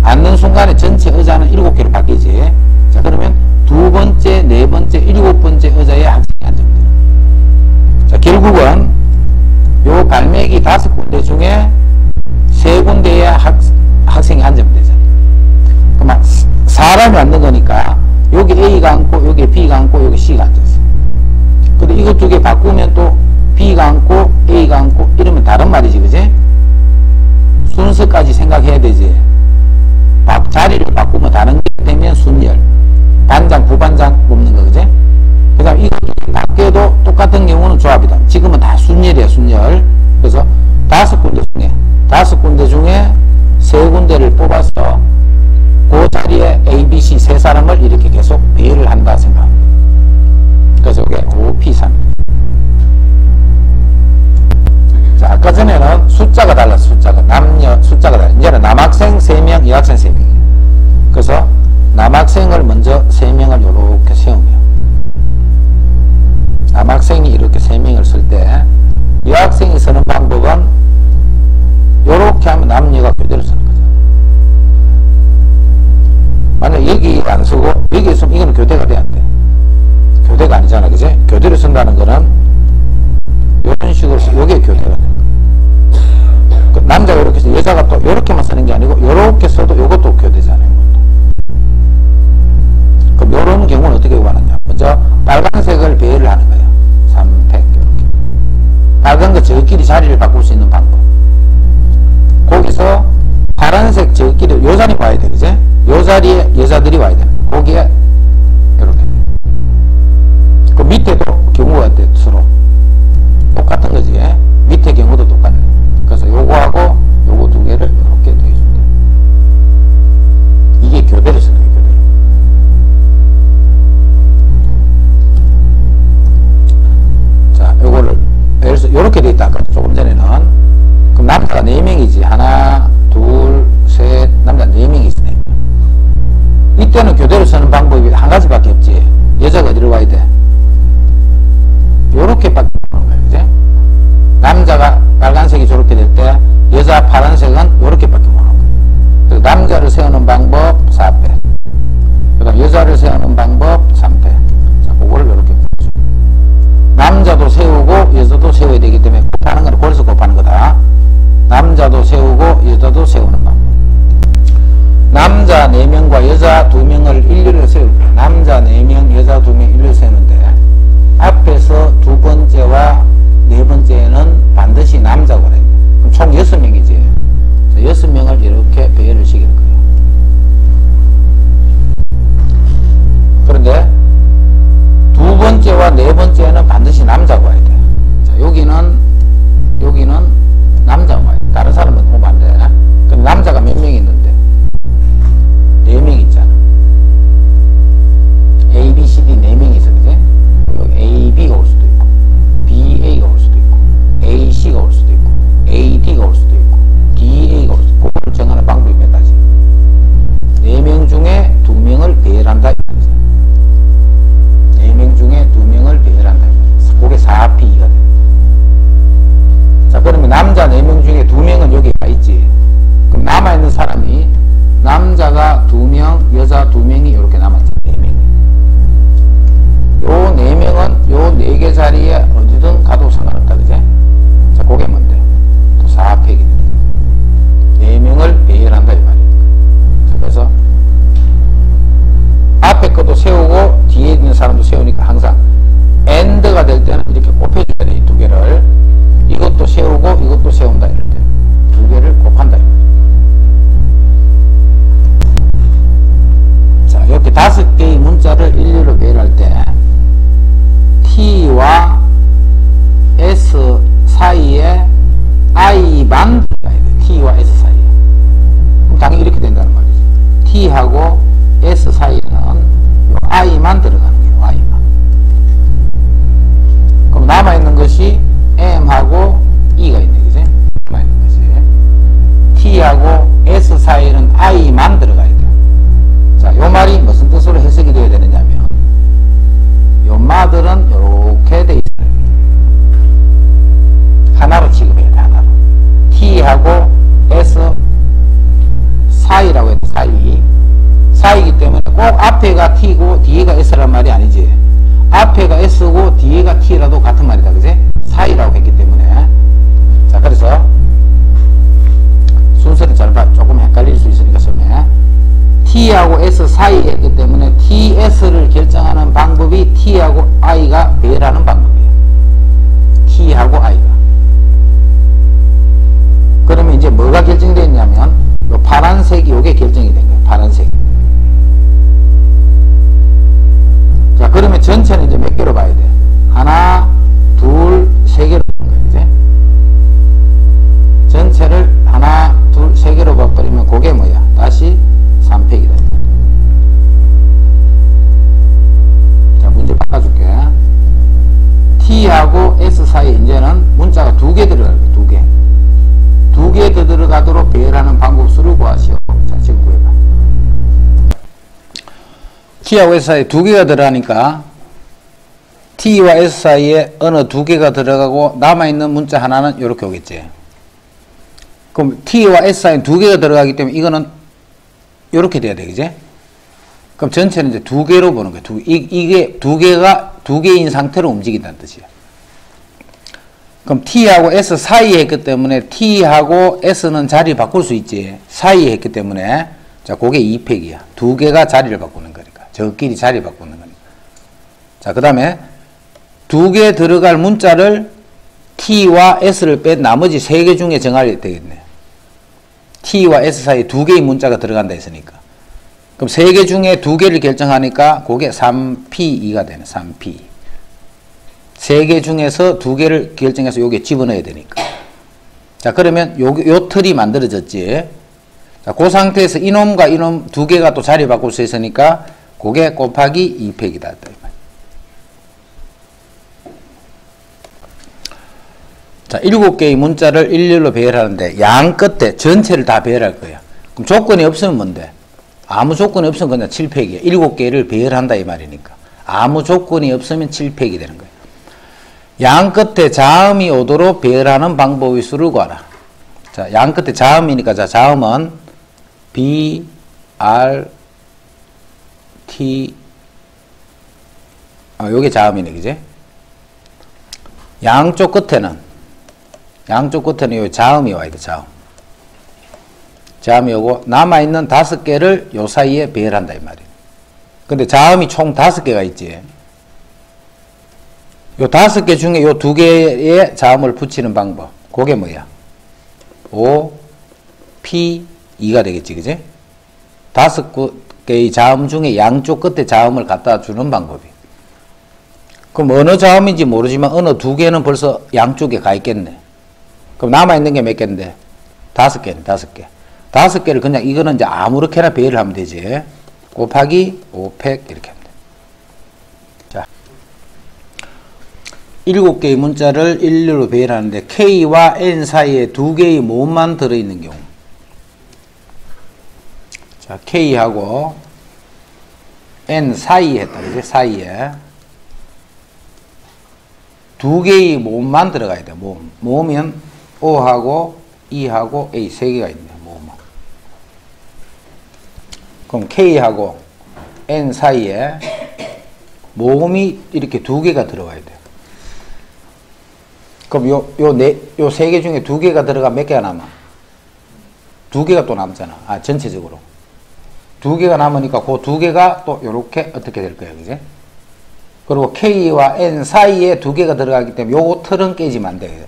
앉는 순간에 전체 의자는 7개로 바뀌지. 자, 그러면 두 번째, 네 번째, 7번째 의자에 학생이 앉으면 돼요. 자, 결국은 요 갈매기 5군데 중에 3군데에 학생이 앉으면 되잖아. 그러면 사람이 앉는 거니까 여기 A가 앉고 여기 B가 앉고 여기 C가 앉았어. 근데 이거 2개 바꾸면 또 B가 앉고 A가 앉고 이러면 다른 말이지, 그지? 순서까지 생각해야 되지. 자리를 바꾸면 다른 게 되면 순열. 반장, 부반장 뽑는 거, 그지? 그 다음 이거 바뀌어도 똑같은 경우는 조합이다. 지금은 다 순열이야, 순열. 그래서 5군데 중에 3군데를 뽑아서 그 자리에 A, B, C 3사람을 이렇게 계속 배열을 한다 생각합니다. 그래서 이게 OP3. 자, 아까 전에는 숫자가 달랐어. 남녀 숫자가 달랐어. 이제는 남학생 3명, 여학생 3명이에요. 그래서 남학생을 먼저 3명을 이렇게 세우면 남학생이 이렇게 3명을 쓸 때 여학생이 쓰는 방법은 이렇게 하면 남녀가 교대로 쓰는 거죠. 만약 여기 안 쓰고 여기 있으면 이거는 교대가 돼야 안 돼. 교대가 아니잖아, 그지? 교대로 쓴다는 거는 이런 식으로 이게 교대가 되는 거예요. 그 남자가 이렇게 해서 여자가 또 이렇게만 쓰는 게 아니고 이렇게 써도 이것도 교대잖아요. 그럼 이런 경우는 어떻게 구하느냐? 먼저 빨간색을 배열을 하는 거예요. 3팩 이렇게. 빨간 거 저끼리 자리를 바꿀 수 있는 방법. 거기서 파란색 저끼리 요 자리 와야 돼, 그제? 요 자리에 여자들이 와야 돼. 거기에 이렇게. 그 밑에도 경우가 어때? 서로 똑같은 거지. 밑에 경우도 똑같네. 그래서 요거하고 요거 2개를 이렇게 더해준다. 이게 교대로 쓰는 거예요. 교대로. 자, 요거를 예를 들어서 요렇게 돼 있다. 아까 조금 전에는. 그럼 남자가 4명이지. 하나, 둘, 셋, 남자 4명이 있어. 4명. 이때는 교대로 쓰는 방법이 한 가지밖에 없지. 여자가 어디로 와야 돼? 요렇게 밖에 오는 거예요. 그지? 남자가 빨간색이 저렇게 될 때 여자 파란색은 요렇게 밖에 오는 거예요. 그래서 남자를 세우는 방법 4패. 그 다음 여자를 세우는 방법 3패. 자, 그거를 요렇게 보죠. 남자도 세우고 여자도 세워야 되기 때문에 곱하는 거는 골에서 곱하는 거다. 남자도 세우고 여자도 세우는 방법. 남자 4명과 여자 2명을 일렬로 세울 거예요. 남자 4명, 여자 2명 일렬로 세우는데 앞에서 두 번째와 네 번째는 반드시 남자가 그래요. 그럼 총 사이에는 i만 들어가야 돼. 자, 요 말이 무슨 뜻으로 해석이 되어야 되느냐면, 요 마들은 요렇게 돼 있어요. 하나로 취급해야 돼, 하나로. t하고 s 사이라고 해도 사이이기 때문에 꼭 앞에가 t고 뒤에가 s란 말이 아니지. 앞에가 s고 뒤에가 t라도 같은 말이다, 그지? 사이라고 했기 때문에. 자, 그래서 순서를 잘 봐. 조금 헷갈릴 수 있으니까 설명해. t하고 s 사이에 했기 때문에 ts를 결정하는 방법이 t하고 i가 배열하는 방법이에요. t하고 i가. 그러면 이제 뭐가 결정됐냐면 요 파란색이 요게 결정이 된 거예요. 파란색. 자, 그러면 전체는 이제 몇 개로 봐야 돼? 하나, 둘, 세 개로 보는 거예요. 이제 전체를 하나, 둘, 세 개로 봐버리면 그게 뭐야? 다시 3팩이다. 자, 문제 바꿔줄게. t하고 s 사이에 이제는 문자가 2개 들어갈 거예요. 2개. 2개 더 들어가도록 배열하는 방법 수를 구하시오. 자, 지금 구해봐. t하고 s 사이에 2개가 들어가니까 t와 s 사이에 어느 2개가 들어가고 남아있는 문자 하나는 이렇게 오겠지. 그럼 t와 s 사이에 2개가 들어가기 때문에 이거는 이렇게 돼야 돼, 그지? 그럼 전체는 이제 2개로 보는 거야. 이게 2개인 상태로 움직인다는 뜻이야. 그럼 t하고 s 사이에 했기 때문에 t하고 s는 자리 바꿀 수 있지. 사이에 했기 때문에. 자, 그게 2팩이야. 2개가 자리를 바꾸는 거니까. 저끼리 자리 바꾸는 거니까. 자, 그 다음에 2개 들어갈 문자를 t와 s를 뺀 나머지 3개 중에 정하게 되겠네. t와 s 사이에 2개의 문자가 들어간다 했으니까. 그럼 3개 중에 2개를 결정하니까 그게 3p2가 되네. 3p. 3개 중에서 2개를 결정해서 요게 집어넣어야 되니까. 자, 그러면 요 틀이 만들어졌지. 자, 그 상태에서 이놈과 이놈 2개가 또 자리 바꿀 수 있으니까 그게 곱하기 2팩이다. 자, 7개의 문자를 일렬로 배열하는데 양 끝에 전체를 다 배열할 거야. 그럼 조건이 없으면 뭔데? 아무 조건이 없으면 그냥 7팩이야. 7개를 배열한다 이 말이니까. 아무 조건이 없으면 7팩이 되는 거야. 양 끝에 자음이 오도록 배열하는 방법의 수를 구하라. 자, 양 끝에 자음이니까, 자, 자음은 B, R, T, 요게 자음이네, 그지? 양쪽 끝에는 요 자음이 와야 돼, 자음. 자음이 오고, 남아있는 5개를 요 사이에 배열한다, 이 말이야. 근데 자음이 총 5개가 있지. 요 5개 중에 요 2개의 자음을 붙이는 방법. 그게 뭐야? O, P, 2가 되겠지, 그지? 5개의 자음 중에 양쪽 끝에 자음을 갖다 주는 방법이. 그럼 어느 자음인지 모르지만 어느 2개는 벌써 양쪽에 가 있겠네. 그럼 남아있는 게 몇 개인데? 5개네, 5개. 5개를 그냥 이거는 이제 아무렇게나 배열을 하면 되지. 곱하기 5팩 이렇게 하면 돼. 자, 7개의 문자를 일렬로 배열하는데 K와 N 사이에 2개의 모음만 들어있는 경우. 자, K하고 N 사이에 했다, 그지? 사이에 2개의 모음만 들어가야 돼. 모음은 O하고 E하고 A 3개가 있네. 모음은. 그럼 K하고 N 사이에 모음이 이렇게 2개가 들어가야 돼. 그럼 요 3개 중에 2개가 들어가 몇 개가 남아? 2개가 또 남잖아. 전체적으로. 2개가 남으니까 그 2개가 또 요렇게 어떻게 될 거예요, 그지? 그리고 K와 N 사이에 2개가 들어가기 때문에 요거 틀은 깨지면 안 돼요.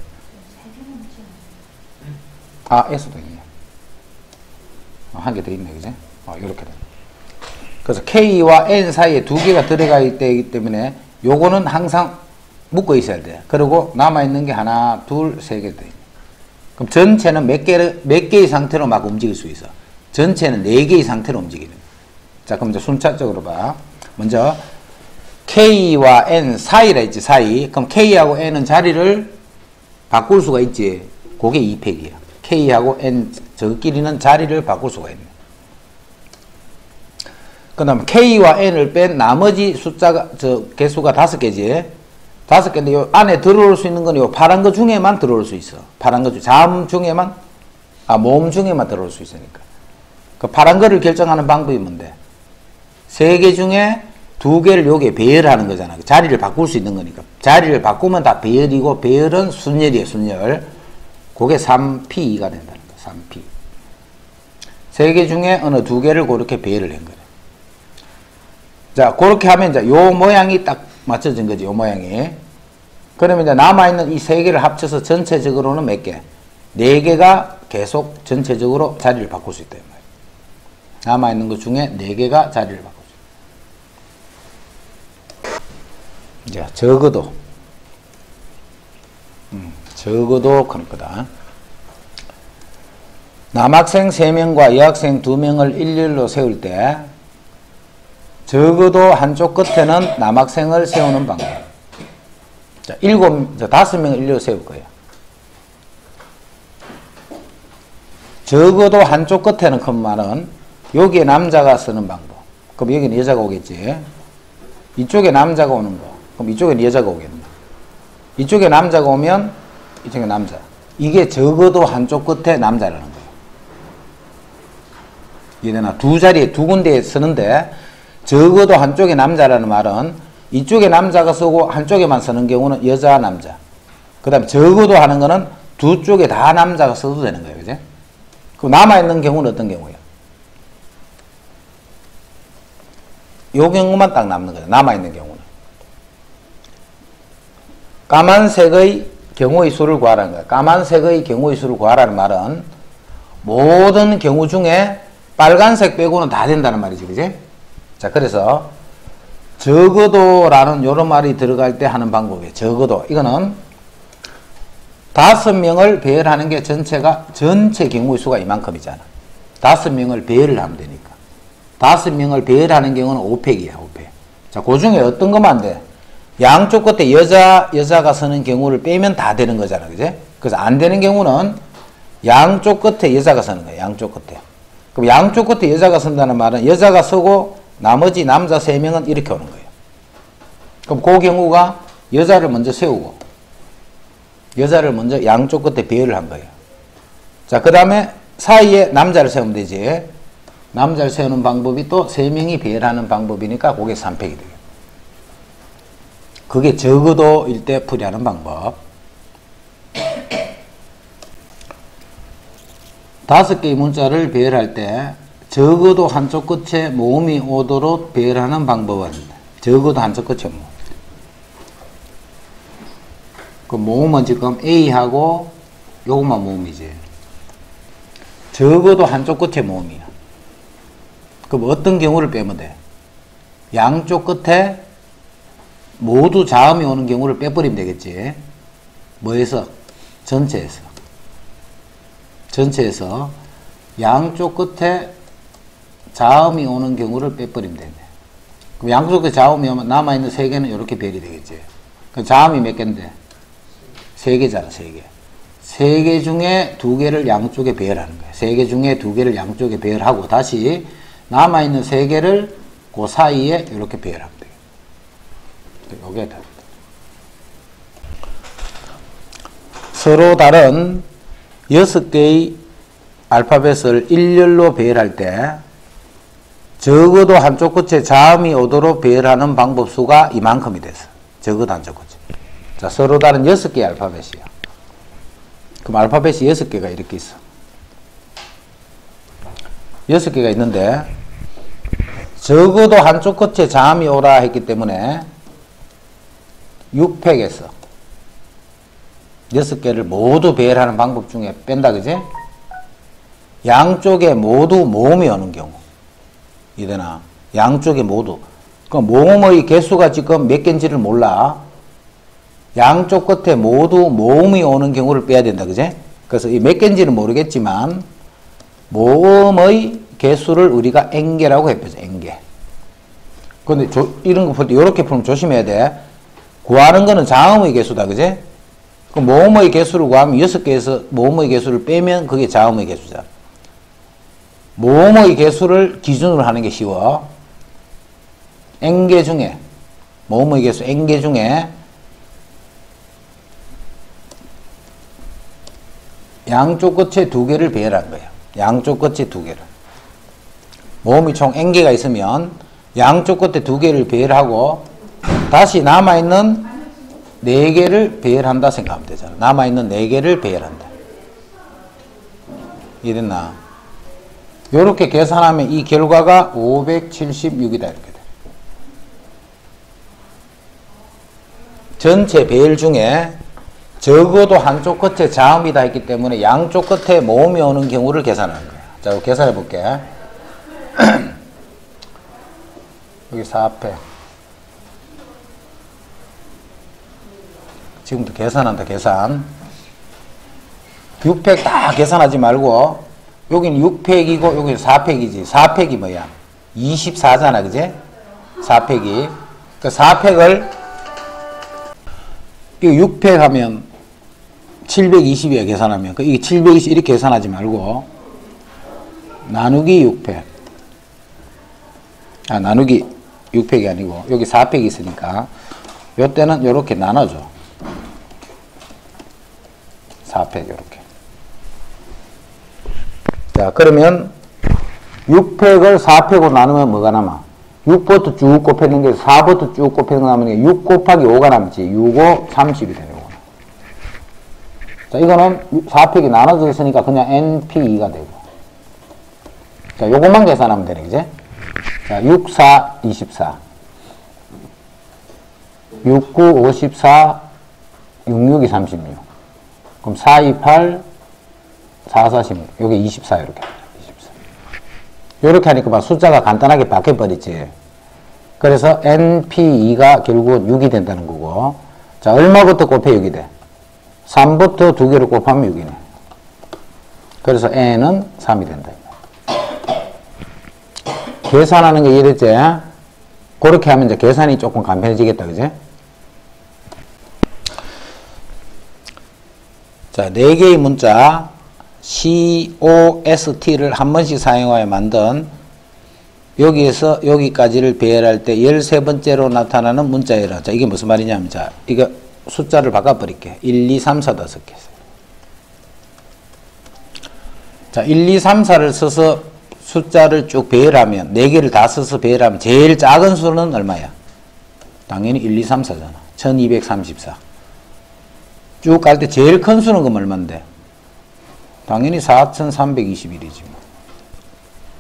S도 있네. 한 개 더 있네, 그지? 요렇게 돼. 그래서 K와 N 사이에 2개가 들어가기 때문에 요거는 항상 묶어 있어야 돼. 그리고 남아있는 게 하나, 둘, 세 개 돼. 그럼 전체는 몇 개의 상태로 막 움직일 수 있어? 전체는 4개의 상태로 움직이는 거야. 자, 그럼 이제 순차적으로 봐. 먼저, K와 N 사이라 있지, 사이. 그럼 K하고 N은 자리를 바꿀 수가 있지. 그게 2팩이야. K하고 N 저끼리는 자리를 바꿀 수가 있네. 그 다음 K와 N을 뺀 나머지 숫자가, 개수가 5개지. 5개인데, 요 안에 들어올 수 있는 건 요 파란 거 중에만 들어올 수 있어. 파란 거 자음 중에만, 모음 중에만 들어올 수 있으니까. 그 파란 거를 결정하는 방법이 뭔데? 3개 중에 2개를 요게 배열하는 거잖아. 자리를 바꿀 수 있는 거니까. 자리를 바꾸면 다 배열이고, 배열은 순열이에요, 순열. 그게 3P2가 된다는 거야, 3P. 3개 중에 어느 2개를 그렇게 배열을 한 거예요. 자, 그렇게 하면 이제 요 모양이 딱 맞춰진 거지, 요 모양이. 그러면 이제 남아있는 이 3개를 합쳐서 전체적으로는 몇 개? 4개가 계속 전체적으로 자리를 바꿀 수 있다, 이 말이에요. 남아있는 것 중에 4개가 자리를 바꿀 수 있다. 이제, 적어도 그럴 거다. 남학생 3명과 여학생 2명을 일렬로 세울 때, 적어도 한쪽 끝에는 남학생을 세우는 방법. 자, 5명을 일렬로 세울 거예요. 적어도 한쪽 끝에는 큰 말은 여기에 남자가 쓰는 방법. 그럼 여기는 여자가 오겠지. 이쪽에 남자가 오는 거. 그럼 이쪽에는 여자가 오겠네. 이쪽에 남자가 오면 이쪽에 남자. 이게 적어도 한쪽 끝에 남자라는 거예요. 이해되나? 두 자리에, 두 군데에 쓰는데 적어도 한쪽에 남자라는 말은 이쪽에 남자가 쓰고 한쪽에만 쓰는 경우는 여자, 남자. 그 다음에 적어도 하는 거는 두 쪽에 다 남자가 써도 되는 거예요. 그지? 그럼 남아있는 경우는 어떤 경우예요? 요 경우만 딱 남는 거예요. 남아있는 경우는. 까만색의 경우의 수를 구하라는 거예요. 까만색의 경우의 수를 구하라는 말은 모든 경우 중에 빨간색 빼고는 다 된다는 말이지. 그지? 자, 그래서 적어도라는 요런 말이 들어갈 때 하는 방법이에요. 적어도. 이거는 5명을 배열하는 게 전체 경우의 수가 이만큼이잖아. 5명을 배열을 하면 되니까. 5명을 배열하는 경우는 5팩이야, 5팩. 자, 그 중에 어떤 것만 돼? 양쪽 끝에 여자가 서는 경우를 빼면 다 되는 거잖아. 그지? 그래서 안 되는 경우는 양쪽 끝에 여자가 서는 거야, 양쪽 끝에. 그럼 양쪽 끝에 여자가 선다는 말은 여자가 서고 나머지 남자 3명은 이렇게 오는 거예요. 그럼 그 경우가 여자를 먼저 세우고 여자를 먼저 양쪽 끝에 배열을 한 거예요. 자, 그 다음에 사이에 남자를 세우면 되지. 남자를 세우는 방법이 또 3명이 배열하는 방법이니까 그게 3팩이 돼요. 그게 적어도일 때 풀이하는 방법. 5개의 문자를 배열할 때 적어도 한쪽 끝에 모음이 오도록 배열하는 방법은 적어도 한쪽 끝에 모음. 그 모음은 지금 A하고 요것만 모음이지. 적어도 한쪽 끝에 모음이야. 그럼 어떤 경우를 빼면 돼? 양쪽 끝에 모두 자음이 오는 경우를 빼버리면 되겠지. 뭐에서? 전체에서 양쪽 끝에 자음이 오는 경우를 빼버리면 되네. 그럼 양쪽 끝에 자음이 오면 남아있는 3개는 이렇게 배열이 되겠지. 그럼 자음이 몇 개인데? 3개잖아, 3개. 3개 중에 2개를 양쪽에 배열하는 거야. 3개 중에 2개를 양쪽에 배열하고 다시 남아있는 3개를 그 사이에 이렇게 배열하면 돼요. 요게 다. 서로 다른 6개의 알파벳을 일렬로 배열할 때 적어도 한쪽 끝에 자음이 오도록 배열하는 방법 수가 이만큼이 됐어. 적어도 한쪽 끝에. 자, 서로 다른 6개의 알파벳이야. 그럼 알파벳이 6개가 이렇게 있어. 6개가 있는데 적어도 한쪽 끝에 자음이 오라 했기 때문에 6팩 했어. 6개를 모두 배열하는 방법 중에 뺀다, 그지? 양쪽에 모두 모음이 오는 경우. 이되나? 양쪽에 모두. 그 모음의 개수가 지금 몇 개인지를 몰라. 양쪽 끝에 모두 모음이 오는 경우를 빼야 된다, 그지? 그래서 이 몇 개인지는 모르겠지만, 모음의 개수를 우리가 N개라고 해보죠, N개. 근데 이런 거 풀 때 이렇게 풀면 조심해야 돼. 구하는 거는 자음의 개수다, 그지? 그 모음의 개수를 구하면 6개에서 모음의 개수를 빼면 그게 자음의 개수잖아. 뭐뭐의 개수를 기준으로 하는 게 쉬워. n개 중에 뭐뭐의 개수 n개 중에 양쪽 끝에 2개를 배열한 거예요. 양쪽 끝에 2개를. 모음이 총 n개가 있으면 양쪽 끝에 2개를 배열하고 다시 남아있는 4개를 배열한다 생각하면 되잖아. 남아있는 4개를 배열한다. 이해됐나? 요렇게 계산하면 이 결과가 576이다 이렇게 돼. 전체 배열 중에 적어도 한쪽 끝에 자음이다 했기 때문에 양쪽 끝에 모음이 오는 경우를 계산하는 거야. 자, 계산해 볼게. 여기 4패. 지금부터 계산한다, 계산. 6팩 다 계산하지 말고, 여기는 6팩이고, 여기는 4팩이지. 4팩이 뭐야? 24잖아, 그제? 4팩이. 그 4팩을, 이거 6팩 하면 720이야, 계산하면. 이게 720 이렇게 계산하지 말고, 나누기 6팩. 아, 나누기 6팩이 아니고, 여기 4팩이 있으니까, 요 때는 요렇게 나눠줘. 4팩, 요렇게. 자, 그러면, 6팩을 4팩으로 나누면 뭐가 남아? 6부터 쭉 곱했는 게 4부터 쭉 곱했는 거 남는 게 6 곱하기 5가 남지. 6, 5, 30이 되네, 요거는. 자, 이거는 4팩이 나눠져 있으니까 그냥 NP2가 되고. 자, 요것만 계산하면 되네, 그제? 자, 6, 4, 24. 6, 9, 54, 6, 6이 36. 그럼 4, 2, 8, 4, 4, 16. 요게 24, 이렇게. 24. 요렇게 하니까 막 숫자가 간단하게 바뀌어버리지. 그래서 NP2가 결국은 6이 된다는 거고. 자, 얼마부터 곱해 6이 돼? 3부터 2개를 곱하면 6이네. 그래서 N은 3이 된다. 계산하는 게 이랬지? 그렇게 하면 이제 계산이 조금 간편해지겠다, 그지? 자, 4개의 문자, COST를 한 번씩 사용하여 만든 여기에서 여기까지를 배열할 때 13번째로 나타나는 문자열아. 자, 이게 무슨 말이냐면, 자, 이거 숫자를 바꿔버릴게. 1, 2, 3, 4, 5개. 자, 1, 2, 3, 4를 써서 숫자를 쭉 배열하면, 4개를 다 써서 배열하면 제일 작은 수는 얼마야? 당연히 1, 2, 3, 4잖아. 1234. 쭉 갈 때 제일 큰 수는 그럼 얼만데? 당연히 4321이지. 뭐.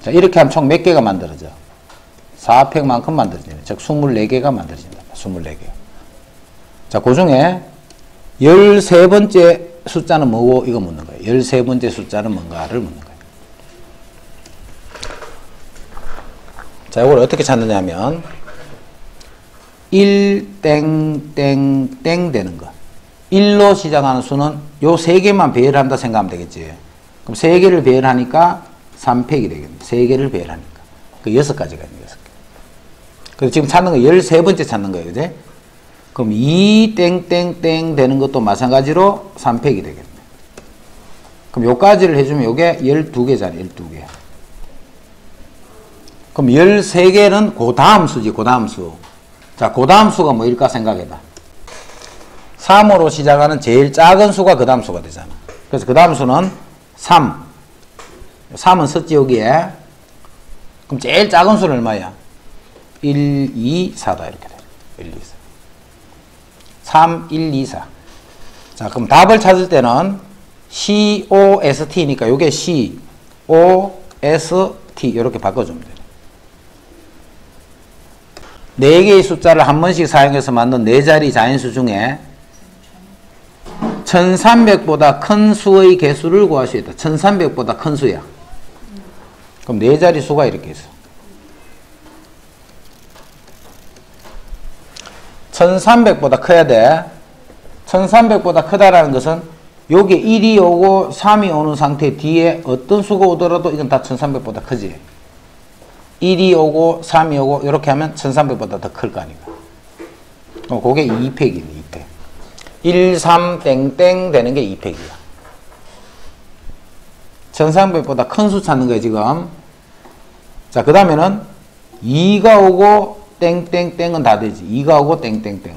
자, 이렇게 하면 총 몇 개가 만들어져? 4팩만큼 만들어지네. 즉, 24개가 만들어진다. 24개. 자, 그 중에 13번째 숫자는 뭐고, 이거 묻는 거예요. 13번째 숫자는 뭔가를 묻는 거예요. 자, 이걸 어떻게 찾느냐면 1, 땡, 땡, 땡 되는 거. 1로 시작하는 수는 요 3개만 배열한다 생각하면 되겠지. 그럼 3개를 배열하니까 3팩이 되겠네. 3개를 배열하니까. 그 6가지가 있네, 6개. 그래서 지금 찾는 거 13번째 찾는 거예요, 그지? 그럼 2, 땡, 땡, 땡 되는 것도 마찬가지로 3팩이 되겠네. 그럼 요까지를 해주면 요게 12개잖아, 12개. 그럼 13개는 그 다음 수지, 그 다음 수. 자, 그 다음 수가 뭐일까 생각해봐. 3으로 시작하는 제일 작은 수가 그 다음 수가 되잖아. 그래서 그 다음 수는 3. 3은 썼지, 여기에. 그럼 제일 작은 수는 얼마야? 1, 2, 4다. 이렇게 돼. 1, 2, 4. 3, 1, 2, 4. 자, 그럼 답을 찾을 때는 COST니까 요게 COST 이렇게 바꿔주면 돼. 4개의 숫자를 한 번씩 사용해서 만든 4자리 자연수 중에 1300보다 큰 수의 개수를 구할 수 있다. 1300보다 큰 수야. 그럼 4자리 수가 이렇게 있어. 1300보다 커야 돼. 1300보다 크다라는 것은 여기 1이 오고 3이 오는 상태 뒤에 어떤 수가 오더라도 이건 다 1300보다 크지. 1이 오고 3이 오고 이렇게 하면 1300보다 더 클 거 아닌가. 그게 2팩이네, 2팩. 1, 3, 땡땡 되는 게 2팩이야. 1300보다 큰 수 찾는 거야, 지금. 자, 그 다음에는 2가 오고 땡땡땡은 다 되지. 2가 오고 땡땡땡은.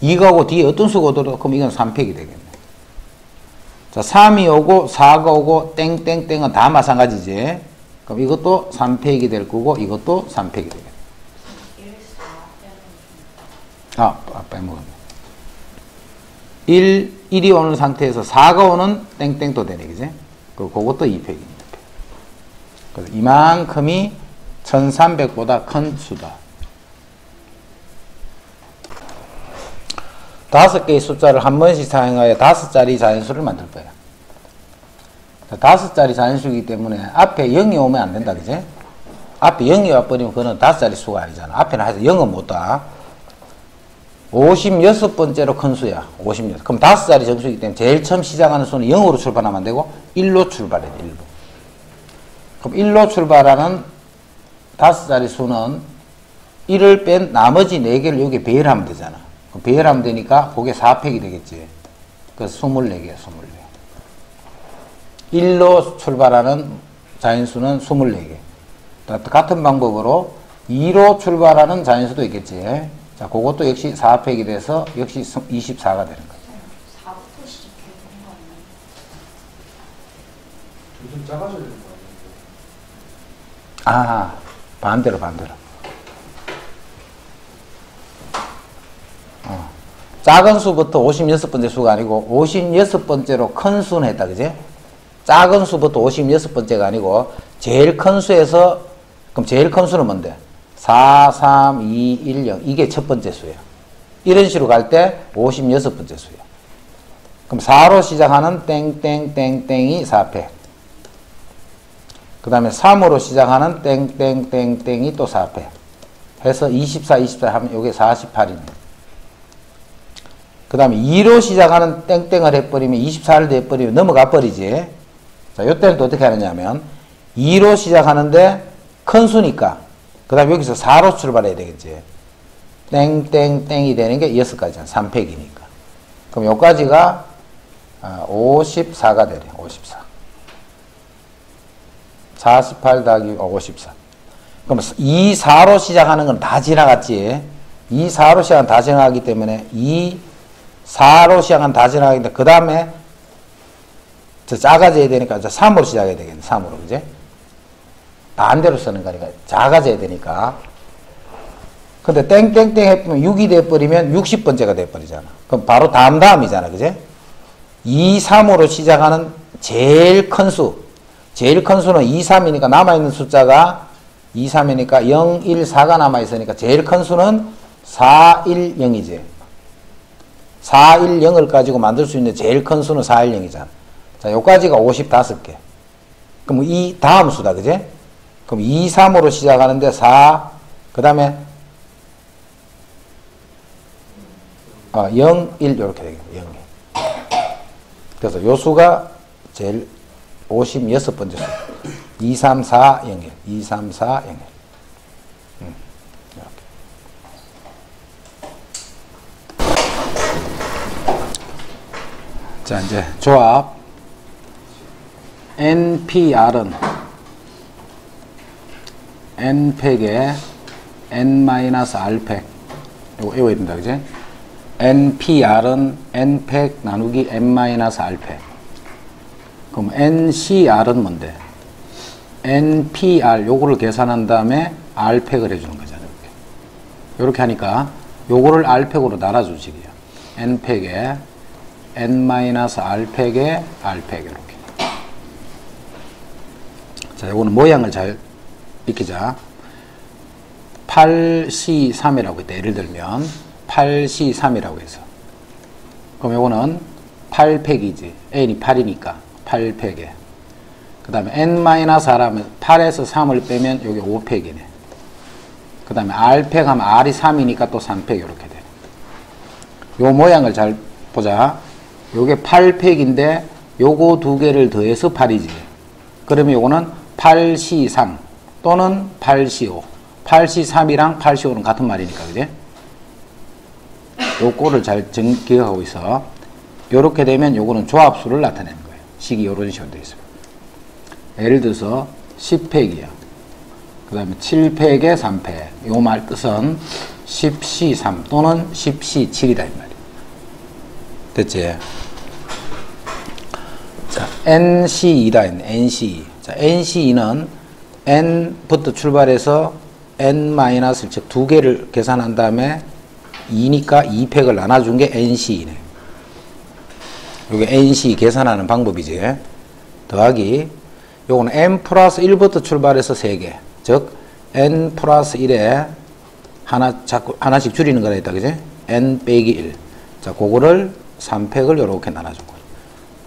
2가 오고 뒤에 어떤 수가 오더라도 그럼 이건 3팩이 되겠네. 자, 3이 오고 4가 오고 땡땡땡은 다 마찬가지지. 그럼 이것도 3팩이 될 거고 이것도 3팩이 되겠네. 빼먹었네. 1이 오는 상태에서 4가 오는 땡땡도 되네, 그지? 그것도 2팩입니다. 그래서 이만큼이 1300보다 큰 수다. 5개의 숫자를 한 번씩 사용하여 5자리 자연수를 만들 거야. 5자리 자연수이기 때문에 앞에 0이 오면 안 된다, 그지? 앞에 0이 와버리면 그거는 5자리 수가 아니잖아. 앞에는 하여튼 0은 못 다. 56번째로 큰 수야. 56. 그럼 5자리 정수이기 때문에 제일 처음 시작하는 수는 0으로 출발하면 안 되고 1로 출발해야 돼. 1로. 그럼 1로 출발하는 5자리 수는 1을 뺀 나머지 4개를 여기 배열하면 되잖아. 그럼 배열하면 되니까 그게 4팩이 되겠지. 그래서 24개야. 24개. 1로 출발하는 자연수는 24개. 같은 방법으로 2로 출발하는 자연수도 있겠지. 자, 그것도 역시 4팩이 돼서 역시 24가 되는 거죠. 4부터 시작해야 되는 거 아니에요? 좀 작아져야 되는 거 반대로. 작은 수부터 56번째 수가 아니고 56번째로 큰 수는 했다, 그지? 작은 수부터 56번째가 아니고 제일 큰 수에서, 그럼 제일 큰 수는 뭔데? 4, 3, 2, 1, 0. 이게 첫 번째 수예요. 이런 식으로 갈 때 56번째 수예요. 그럼 4로 시작하는 땡땡땡땡이 4팩. 그 다음에 3으로 시작하는 땡땡땡땡이 또 4팩. 해서 24, 24 하면 이게 48이네. 그 다음에 2로 시작하는 땡땡을 해버리면 24를 해버리면 넘어가 버리지. 자, 요때는 또 어떻게 하느냐면 2로 시작하는데 큰 수니까 그 다음에 여기서 4로 출발해야 되겠지. 땡땡땡이 되는 게 6가지잖아. 3팩이니까. 그럼 요까지가 54가 되네. 54. 48 더하기 54. 그럼 2, 4로 시작하는 건 다 지나갔지. 2, 4로 시작은 다 지나가기 때문에 2, 4로 시작은 다 지나가기 때문에 그 다음에 저 작아져야 되니까 3으로 시작해야 되겠네. 3으로. 그지? 반대로 쓰는 거니까 작아져야 되니까. 근데 땡땡땡 해보면 6이 돼버리면 60번째가 돼버리잖아. 그럼 바로 다음이잖아. 그지? 2, 3으로 시작하는 제일 큰 수. 제일 큰 수는 2, 3이니까 남아있는 숫자가 2, 3이니까 0, 1, 4가 남아있으니까 제일 큰 수는 4, 1, 0이지. 4, 1, 0을 가지고 만들 수 있는 제일 큰 수는 4, 1, 0이잖아. 자, 요까지가 55개. 그럼 이 다음 수다. 그지? 그럼 2, 3으로 시작하는데 4, 그 다음에 0, 1 이렇게 되겠네. 0. 그래서 요 수가 제일 56번째 수. 2, 3, 4, 0, 1. 2, 3, 4, 0, 1. 자, 이제 조합. NPR은 N팩에 N-R팩. 이거 외워야 된다, 그지? NPR은 N팩 나누기 N-R팩. 그럼 NCR은 뭔데? NPR, 요거를 계산한 다음에 R팩을 해주는 거잖아요. 이렇게 하니까 요거를 R팩으로 나눠주시게요. N팩에 N-R팩에 R팩 이렇게. 자, 요거는 모양을 잘 익히자. 8C3이라고 했다. 예를 들면 8C3이라고 해서. 그럼 요거는 8팩이지. N이 8이니까 8팩에. 그 다음에 N-R하면 8에서 3을 빼면 요게 5팩이네. 그 다음에 R팩 하면 R이 3이니까 또 3팩 이렇게 돼. 요 모양을 잘 보자. 요게 8팩인데 요거 두 개를 더해서 8이지. 그러면 요거는 8C3 또는 8C5. 8C3이랑 8C5는 같은 말이니까, 그지? 요거를 잘 기억하고 있어. 요렇게 되면 요거는 조합수를 나타내는 거예요. 식이 요런 식으로 되어 있어요. 예를 들어서 10팩이야. 그 다음에 7팩에 3팩. 요 말 뜻은 10C3 또는 10C7이다 이 말이야. 됐지? 자, NC2다 했네. NC2. 자, NC2는 N부터 출발해서 N-를 즉 두 개를 계산한 다음에 2니까 2팩을 나눠준 게 NC2네. 요게 NC 계산하는 방법이지. 더하기 요거는 N 플러스 1부터 출발해서 3개. 즉 N 플러스 1에 하나씩 줄이는 거라 했다. 그지? N 빼기 1. 자, 그거를 3팩을 요렇게 나눠준 거죠.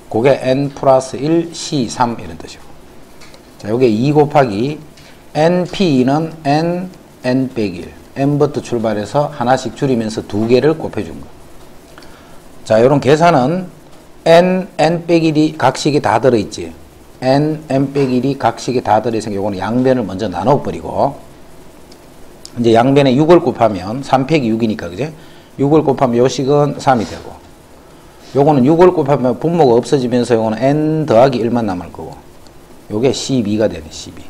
그게 N 플러스 1 C3 이런 뜻이고. 자, 요게 2 곱하기 NP2는 N 빼기 1. N부터 출발해서 하나씩 줄이면서 두 개를 곱해준 거. 자, 요런 계산은 N 빼기 1이 각식이 다 들어있지. N 빼기 1이 각식이 다 들어있으니까 요거는 양변을 먼저 나눠버리고, 이제 양변에 6을 곱하면 3팩이 6이니까, 그지? 6을 곱하면 요 식은 3이 되고, 요거는 6을 곱하면 분모가 없어지면서 요거는 N 더하기 1만 남을 거고, 요게 12가 되네, 12.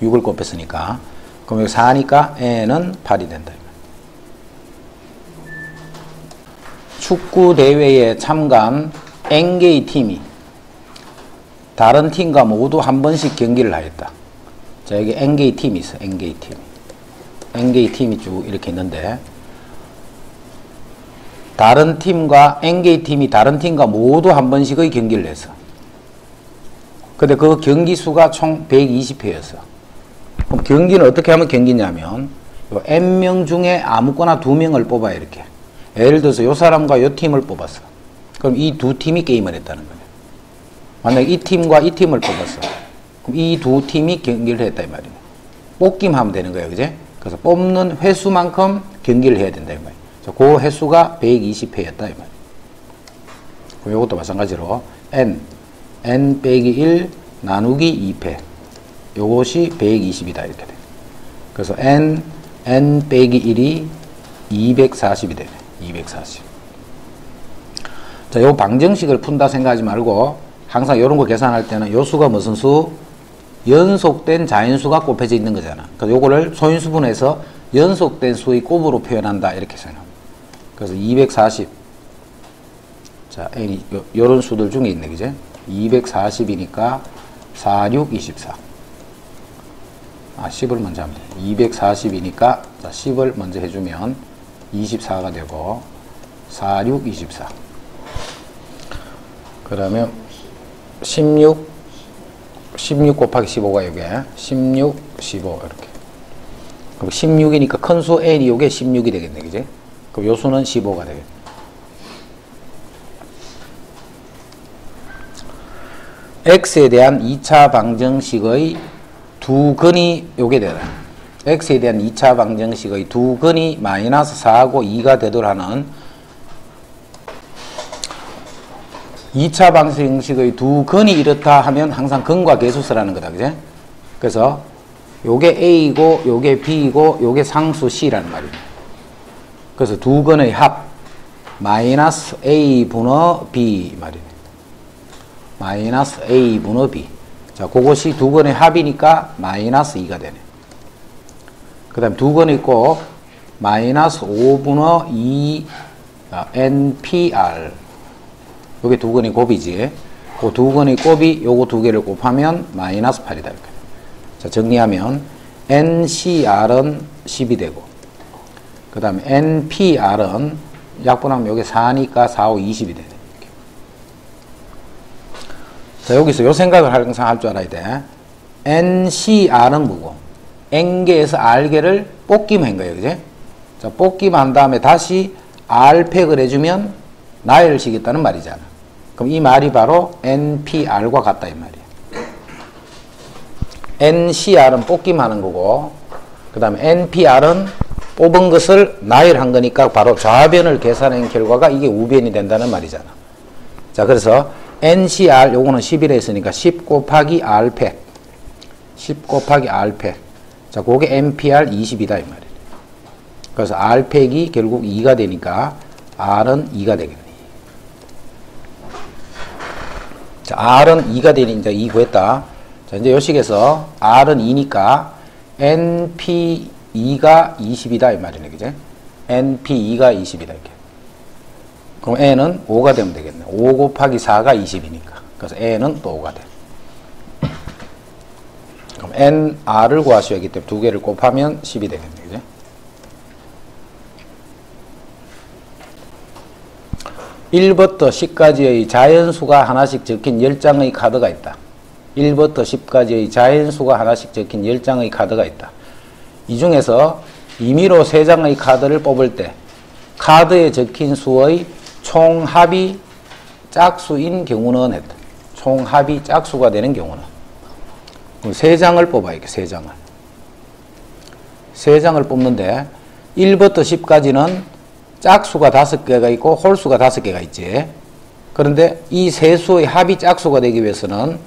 6을 곱했으니까. 그럼 여기 4니까 N은 8이 된다. 축구 대회에 참가한 N개의 팀이 다른 팀과 모두 한 번씩 경기를 하였다. 자, 여기 N개의 팀이 있어. N개의 팀. N개의 팀이 쭉 이렇게 있는데, 다른 팀과 N개의 팀이 다른 팀과 모두 한 번씩의 경기를 했어. 근데 그 경기 수가 총 120회였어. 그럼 경기는 어떻게 하면 경기냐면, 요 N명 중에 아무거나 2명을 뽑아요, 이렇게. 예를 들어서 요 사람과 요 팀을 뽑았어. 그럼 이 두 팀이 게임을 했다는 거예요. 만약에 이 팀과 이 팀을 뽑았어. 그럼 이 두 팀이 경기를 했다 이 말이에요. 뽑기만 하면 되는 거예요, 그제? 그래서 뽑는 횟수만큼 경기를 해야 된다 이 말이에요. 그 횟수가 120회였다 이 말이에요. 그럼 이것도 마찬가지로 N 빼기 1 나누기 2회. 요것이 120이다 이렇게 돼. 그래서 N 빼기 1이 240이 되네. 240. 자, 요 방정식을 푼다 생각하지 말고 항상 이런 거 계산할 때는 요 수가 무슨 수? 연속된 자연수가 곱해져 있는 거잖아. 그래서 요거를 소인수분해서 연속된 수의 곱으로 표현한다 이렇게 생각합니다. 그래서 240. 자, N이 요런 수들 중에 있네, 그제? 240이니까 4, 6, 24. 10을 먼저 하면 돼. 240이니까 자, 10을 먼저 해주면 24가 되고 4, 6, 24. 그러면 16 곱하기 15가 요게 16, 15 이렇게. 그럼 16이니까 큰 수 N이 요게 16이 되겠네, 그지? 그럼 요 수는 15가 되겠네. X에 대한 2차 방정식의 두 근이 요게 되라. X에 대한 2차 방정식의 두 근이 마이너스 4하고 2가 되도록 하는 2차 방정식의 두 근이 이렇다 하면 항상 근과 계수서라는 거다, 그제? 그래서 요게 A이고 요게 B이고 요게 상수 C라는 말이에요. 그래서 두 근의 합 마이너스 A 분의 B 말이에요. 마이너스 A 분의 B. 자, 그것이 두 근의 합이니까 마이너스 2가 되네. 그 다음 두 근의 곱 마이너스 5분의 2 NPR. 요게 두 근의 곱이지. 그 두 근의 곱이 요거 두 개를 곱하면 마이너스 8이다. 이렇게. 자, 정리하면 NCR은 10이 되고, 그 다음에 NPR은 약분하면 요게 4니까 4, 5, 20이 되네. 이렇게. 자, 여기서 요 생각을 항상 할 줄 알아야 돼. NCR은 뭐고? N개에서 R개를 뽑기만 한 거예요, 그지? 자, 뽑기만 한 다음에 다시 R팩을 해주면 나열을 시겠다는 말이잖아. 그럼 이 말이 바로 NPR과 같다 이 말이야. NCR은 뽑기만 하는 거고, 그 다음에 NPR은 뽑은 것을 나열한 거니까 바로 좌변을 계산한 결과가 이게 우변이 된다는 말이잖아. 자, 그래서 NCR 요거는 10이라 했으니까 10 곱하기 R팩. 10 곱하기 R팩. 자, 그게 NPR 20이다 이 말이야. 그래서 R팩이 결국 2가 되니까 R은 2가 되겠네. 자, R은 2가 되니 이제 2 구했다. 자, 이제 요 식에서 R은 2니까 NP2가 20이다 이 말이네, 그제? NP2가 20이다 이렇게. 그럼 N은 5가 되면 되겠네. 5 곱하기 4가 20이니까. 그래서 N은 또 5가 돼. 그럼 NR을 구하셔야 하기 때문에 두 개를 곱하면 10이 되겠네, 그제? (1부터 10까지의) 자연수가 하나씩 적힌 10장의 카드가 있다. 1부터 10까지의 자연수가 하나씩 적힌 10장의 카드가 있다. 이 중에서 임의로 3장의 카드를 뽑을 때 카드에 적힌 수의 총합이 짝수인 경우는 했다. 총합이 짝수가 되는 경우는. 그럼 3장을 뽑아야 돼. 3장을. 3장을 뽑는데 1부터 10까지는 짝수가 5개가 있고 홀수가 5개가 있지. 그런데 이 세 수의 합이 짝수가 되기 위해서는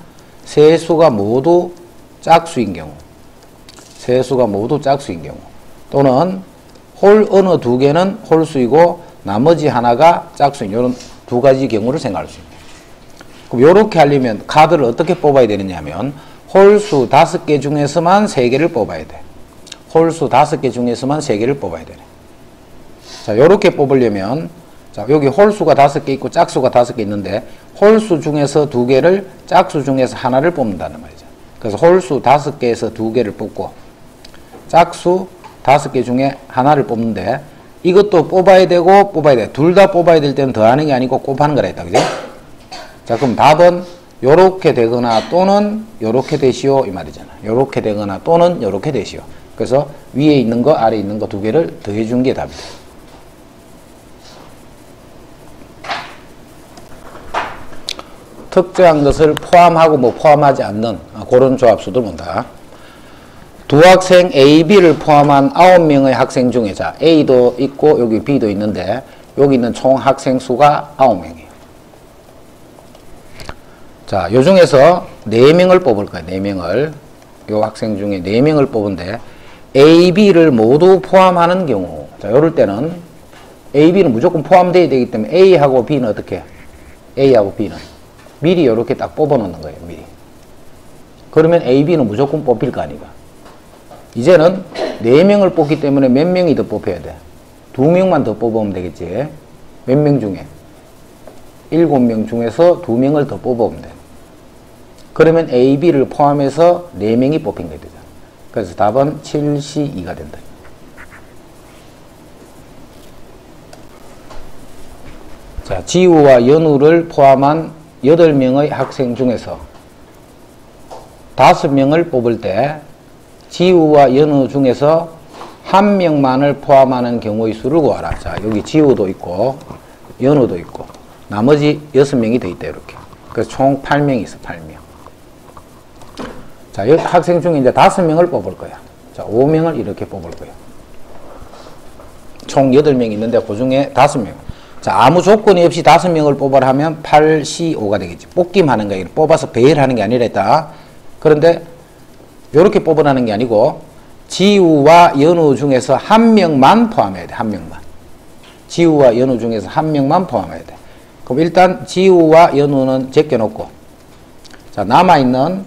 세 수가 모두 짝수인 경우, 세 수가 모두 짝수인 경우, 또는 홀 어느 두 개는 홀수이고 나머지 하나가 짝수인 이런 두 가지 경우를 생각할 수 있네요. 그럼 이렇게 하려면 카드를 어떻게 뽑아야 되느냐 하면 홀수 5개 중에서만 3개를 뽑아야 돼. 홀수 5개 중에서만 3개를 뽑아야 되네. 자, 요렇게 뽑으려면, 자, 여기 홀수가 5개 있고 짝수가 5개 있는데, 홀수 중에서 2개를, 짝수 중에서 하나를 뽑는다는 말이죠. 그래서 홀수 5개에서 2개를 뽑고, 짝수 5개 중에 하나를 뽑는데, 이것도 뽑아야 되고, 뽑아야 돼. 둘 다 뽑아야 될 때는 더하는 게 아니고 곱하는 거라 했다. 그죠? 자, 그럼 답은 요렇게 되거나 또는 요렇게 되시오. 이 말이잖아. 요렇게 되거나 또는 요렇게 되시오. 그래서 위에 있는 거, 아래에 있는 거 2개를 더해준 게 답이다. 특정한 것을 포함하고 뭐 포함하지 않는 그런 조합수들 본다. 두 학생 A, B를 포함한 9명의 학생 중에 자 A도 있고 여기 B도 있는데 여기 있는 총 학생 수가 9명이에요. 자, 요 중에서 4명을 뽑을 거예요. 4명을. 요 학생 중에 4명을 뽑은데 A, B를 모두 포함하는 경우 자, 요럴 때는 A, B는 무조건 포함되어야 되기 때문에 A하고 B는 어떻게 해? A하고 B는 미리 이렇게 딱 뽑아 놓는 거예요. 미리. 그러면 A, B는 무조건 뽑힐 거 아니가. 이제는 4명을 뽑기 때문에 몇 명이 더 뽑혀야 돼? 2명만 더 뽑으면 되겠지. 몇 명 중에? 7명 중에서 2명을 더 뽑으면 돼. 그러면 A, B를 포함해서 4명이 뽑힌 게 되잖아. 그래서 답은 7C2가 된다. 자, 지우와 연우를 포함한 8명의 학생 중에서 5명을 뽑을 때 지우와 연우 중에서 1명만을 포함하는 경우의 수를 구하라. 자, 여기 지우도 있고 연우도 있고 나머지 6명이 돼 있다. 이렇게. 그래서 총 8명이 있어. 8명. 자, 학생 중에 이제 5명을 뽑을 거야. 자, 5명을 이렇게 뽑을 거야. 총 8명이 있는데 그 중에 5명. 자, 아무 조건이 없이 5명을 뽑아라 하면 8C5가 되겠지. 뽑기만 하는 거야. 뽑아서 배열하는 게 아니라 했다. 그런데 이렇게 뽑으라는 게 아니고 지우와 연우 중에서 1명만 포함해야 돼. 1명만. 지우와 연우 중에서 1명만 포함해야 돼. 그럼 일단 지우와 연우는 제껴놓고 자, 남아있는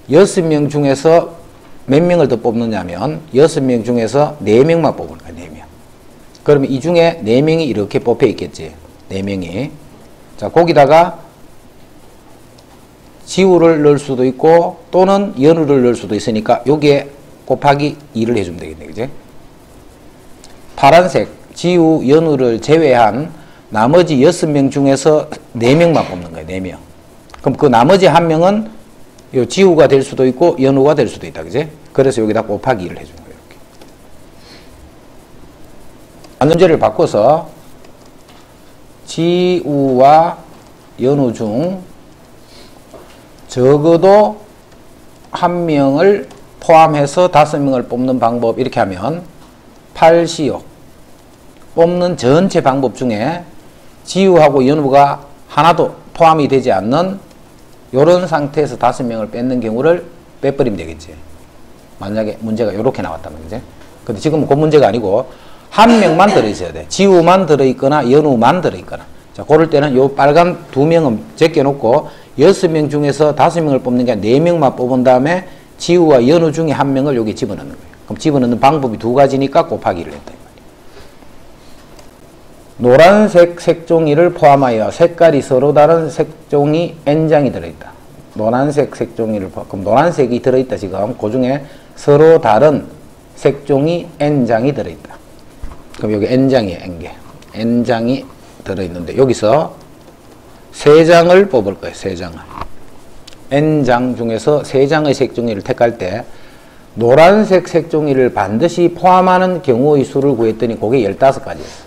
6명 중에서 몇 명을 더 뽑느냐면 6명 중에서 4명만 뽑을 거야. 4명. 그러면 이 중에 4명이 이렇게 뽑혀 있겠지. 4명이. 자, 거기다가 지우를 넣을 수도 있고 또는 연우를 넣을 수도 있으니까 여기에 곱하기 2를 해주면 되겠네. 그지? 파란색 지우, 연우를 제외한 나머지 6명 중에서 4명만 뽑는 거예요. 4명. 그럼 그 나머지 1명은 요 지우가 될 수도 있고 연우가 될 수도 있다. 그지? 그래서 여기다 곱하기 2를 해주는 거예요. 이렇게. 안전제를 바꿔서 지우와 연우 중 적어도 1명을 포함해서 5명을 뽑는 방법 이렇게 하면 8C5 뽑는 전체 방법 중에 지우하고 연우가 하나도 포함이 되지 않는 이런 상태에서 5명을 뺏는 경우를 빼버리면 되겠지. 만약에 문제가 이렇게 나왔다면, 그지? 근데 지금은 그 문제가 아니고, 1명만 들어있어야 돼. 지우만 들어있거나, 연우만 들어있거나. 자, 그럴 때는 요 빨간 2명은 제껴놓고, 6명 중에서 5명을 뽑는 게 아니라 4명만 뽑은 다음에 지우와 연우 중에 한 명을 여기 집어넣는 거예요. 그럼 집어넣는 방법이 두 가지니까 곱하기를 했다. 노란색 색종이를 포함하여 색깔이 서로 다른 색종이 N장이 들어있다. 노란색 색종이를 그럼 노란색이 들어있다. 지금 그 중에 서로 다른 색종이 N장이 들어있다. 그럼 여기 N장이에요. N개. N장이 들어있는데 여기서 3장을 뽑을 거예요. 3장을. N장 중에서 3장의 색종이를 택할 때 노란색 색종이를 반드시 포함하는 경우의 수를 구했더니 그게 15가지였어.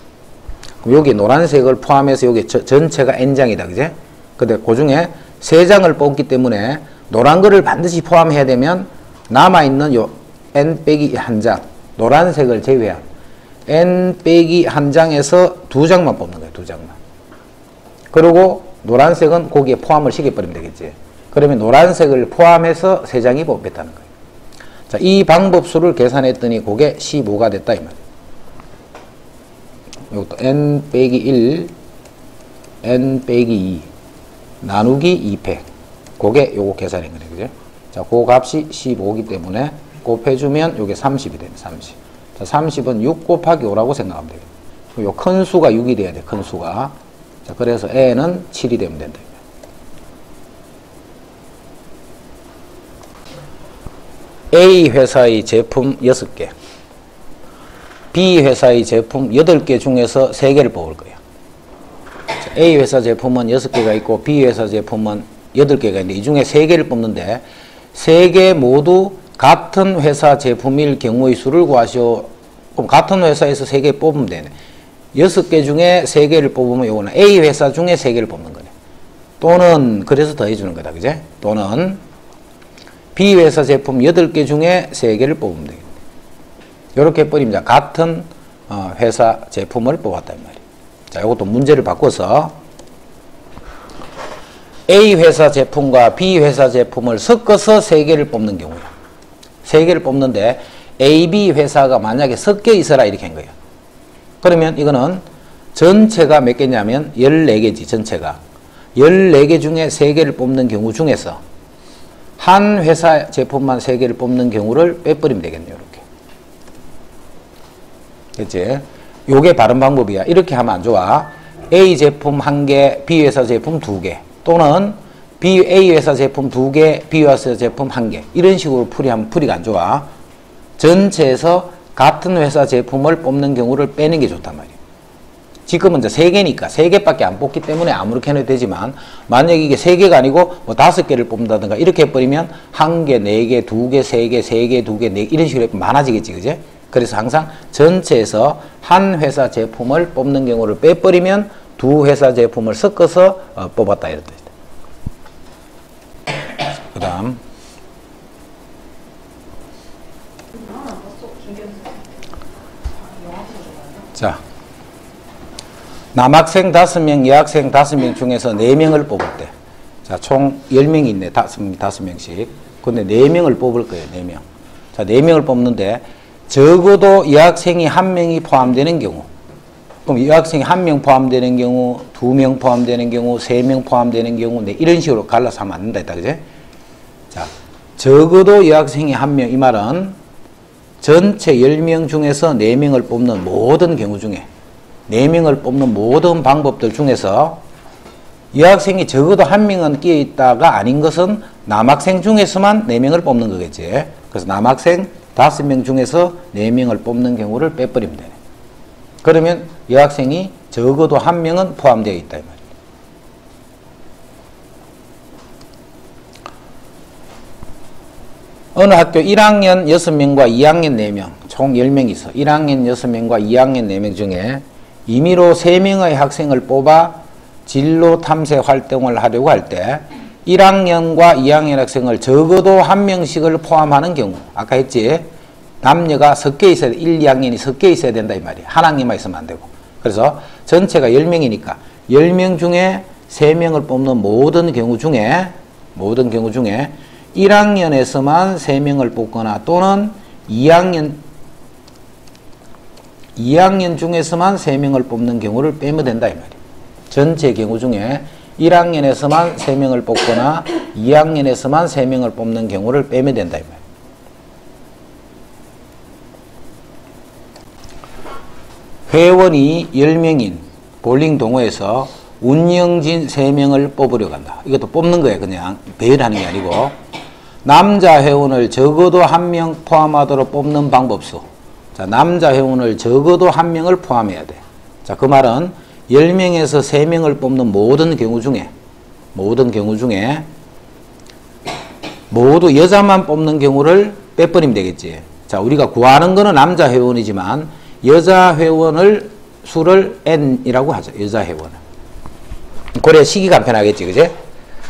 그럼 여기 노란색을 포함해서 여기 전체가 N장이다. 그제? 근데 그 중에 3장을 뽑기 때문에 노란 거를 반드시 포함해야 되면 남아있는 요 N 빼기 1장, 노란색을 제외한 N 빼기 1장에서 2장만 뽑는 거예요. 2장만. 그리고 노란색은 거기에 포함을 시켜버리면 되겠지. 그러면 노란색을 포함해서 3장이 뽑혔다는 거예요. 자, 이 방법수를 계산했더니 그게 15가 됐다. 이 말이에요. 이것도 N 빼기 1, N 빼기 2, 나누기 2팩. 그게 요거 계산인 거예요. 그죠? 자, 그 값이 15이기 때문에 곱해주면 요게 30이 됩니다. 30. 자, 30은 6 곱하기 5라고 생각하면 돼요. 요 큰 수가 6이 돼야 돼. 큰 수가. 자, 그래서 N은 7이 되면 된다. A 회사의 제품 6개, B 회사의 제품 8개 중에서 3개를 뽑을 거예요. 자, A 회사 제품은 6개가 있고 B 회사 제품은 8개가 있는데 이 중에 3개를 뽑는데 3개 모두 같은 회사 제품일 경우의 수를 구하시오. 그럼 같은 회사에서 3개 뽑으면 되네. 6개 중에 3개를 뽑으면 요거는 A 회사 중에 3개를 뽑는 거네. 또는 그래서 더해주는 거다. 그제? 또는 B 회사 제품 8개 중에 3개를 뽑으면 되겠네. 이렇게 해버리면 같은 회사 제품을 뽑았다 이 말이에요. 자, 이것도 문제를 바꿔서 A 회사 제품과 B 회사 제품을 섞어서 3개를 뽑는 경우야. 3개를 뽑는데 A, B 회사가 만약에 섞여 있어라 이렇게 한 거예요. 그러면 이거는 전체가 몇 개냐면 14개지. 전체가 14개 중에 3개를 뽑는 경우 중에서 한 회사 제품만 3개를 뽑는 경우를 빼버리면 되겠네요. 이렇게. 그치? 요게 바른 방법이야. 이렇게 하면 안 좋아. A 제품 1개, B 회사 제품 2개. 또는 A 회사 제품 2개, B 회사 제품 1개. 이런 식으로 풀이하면 풀이가 안 좋아. 전체에서 같은 회사 제품을 뽑는 경우를 빼는 게 좋단 말이에요. 지금은 이제 3개니까 3개밖에 안 뽑기 때문에 아무렇게 해도 되지만 만약에 이게 3개가 아니고 뭐 5개를 뽑는다든가 이렇게 해버리면 1개, 4개, 2개, 3개, 3개, 2개, 4개 이런 식으로 많아지겠지. 그제? 그래서 항상 전체에서 한 회사 제품을 뽑는 경우를 빼버리면 두 회사 제품을 섞어서 뽑았다 이랬다. 그 다음 자, 남학생 5명, 여학생 5명 중에서 4명을 뽑을 때, 자, 총 10명이 있네. 5명씩. 근데 4명을 뽑을 거예요. 4명. 자, 4명을 뽑는데 적어도 여학생이 1명이 포함되는 경우, 그럼 여학생이 1명 포함되는 경우, 2명 포함되는 경우, 3명 포함되는 경우, 네, 이런 식으로 갈라서 하면 안 된다 했다. 그제? 자, 적어도 여학생이 1명, 이 말은 전체 10명 중에서 4명을 뽑는 모든 경우 중에 4명을 뽑는 모든 방법들 중에서 여학생이 적어도 1명은 끼어 있다가 아닌 것은 남학생 중에서만 4명을 뽑는 거겠지. 그래서 남학생 5명 중에서 4명을 뽑는 경우를 빼버리면 되네. 그러면 여학생이 적어도 1명은 포함되어 있다 이 말이야. 어느 학교 1학년 6명과 2학년 4명, 총 10명이 있어. 1학년 6명과 2학년 4명 중에 임의로 3명의 학생을 뽑아 진로 탐색 활동을 하려고 할 때 1학년과 2학년 학생을 적어도 1명씩을 포함하는 경우, 아까 했지? 남녀가 섞여 있어야 돼. 1, 2학년이 섞여 있어야 된다 이 말이야. 한 학년만 있으면 안 되고. 그래서 전체가 10명이니까 10명 중에 3명을 뽑는 모든 경우 중에 1학년에서만 3명을 뽑거나 또는 2학년 중에서만 3명을 뽑는 경우를 빼면 된다 이 말이에요. 전체 경우 중에 1학년에서만 3명을 뽑거나 2학년에서만 3명을 뽑는 경우를 빼면 된다. 이 말이에요. 회원이 10명인 볼링 동호회에서 운영진 3명을 뽑으려고 한다. 이것도 뽑는 거예요. 그냥 배열하는 게 아니고. 남자 회원을 적어도 1명 포함하도록 뽑는 방법수. 자, 남자 회원을 적어도 1명을 포함해야 돼. 자, 그 말은 10명에서 3명을 뽑는 모든 경우 중에 모두 여자만 뽑는 경우를 빼버리면 되겠지. 자, 우리가 구하는 거는 남자 회원이지만 여자 회원을 수를 n이라고 하죠. 여자 회원을. 그래야 시기 간편하겠지. 그제?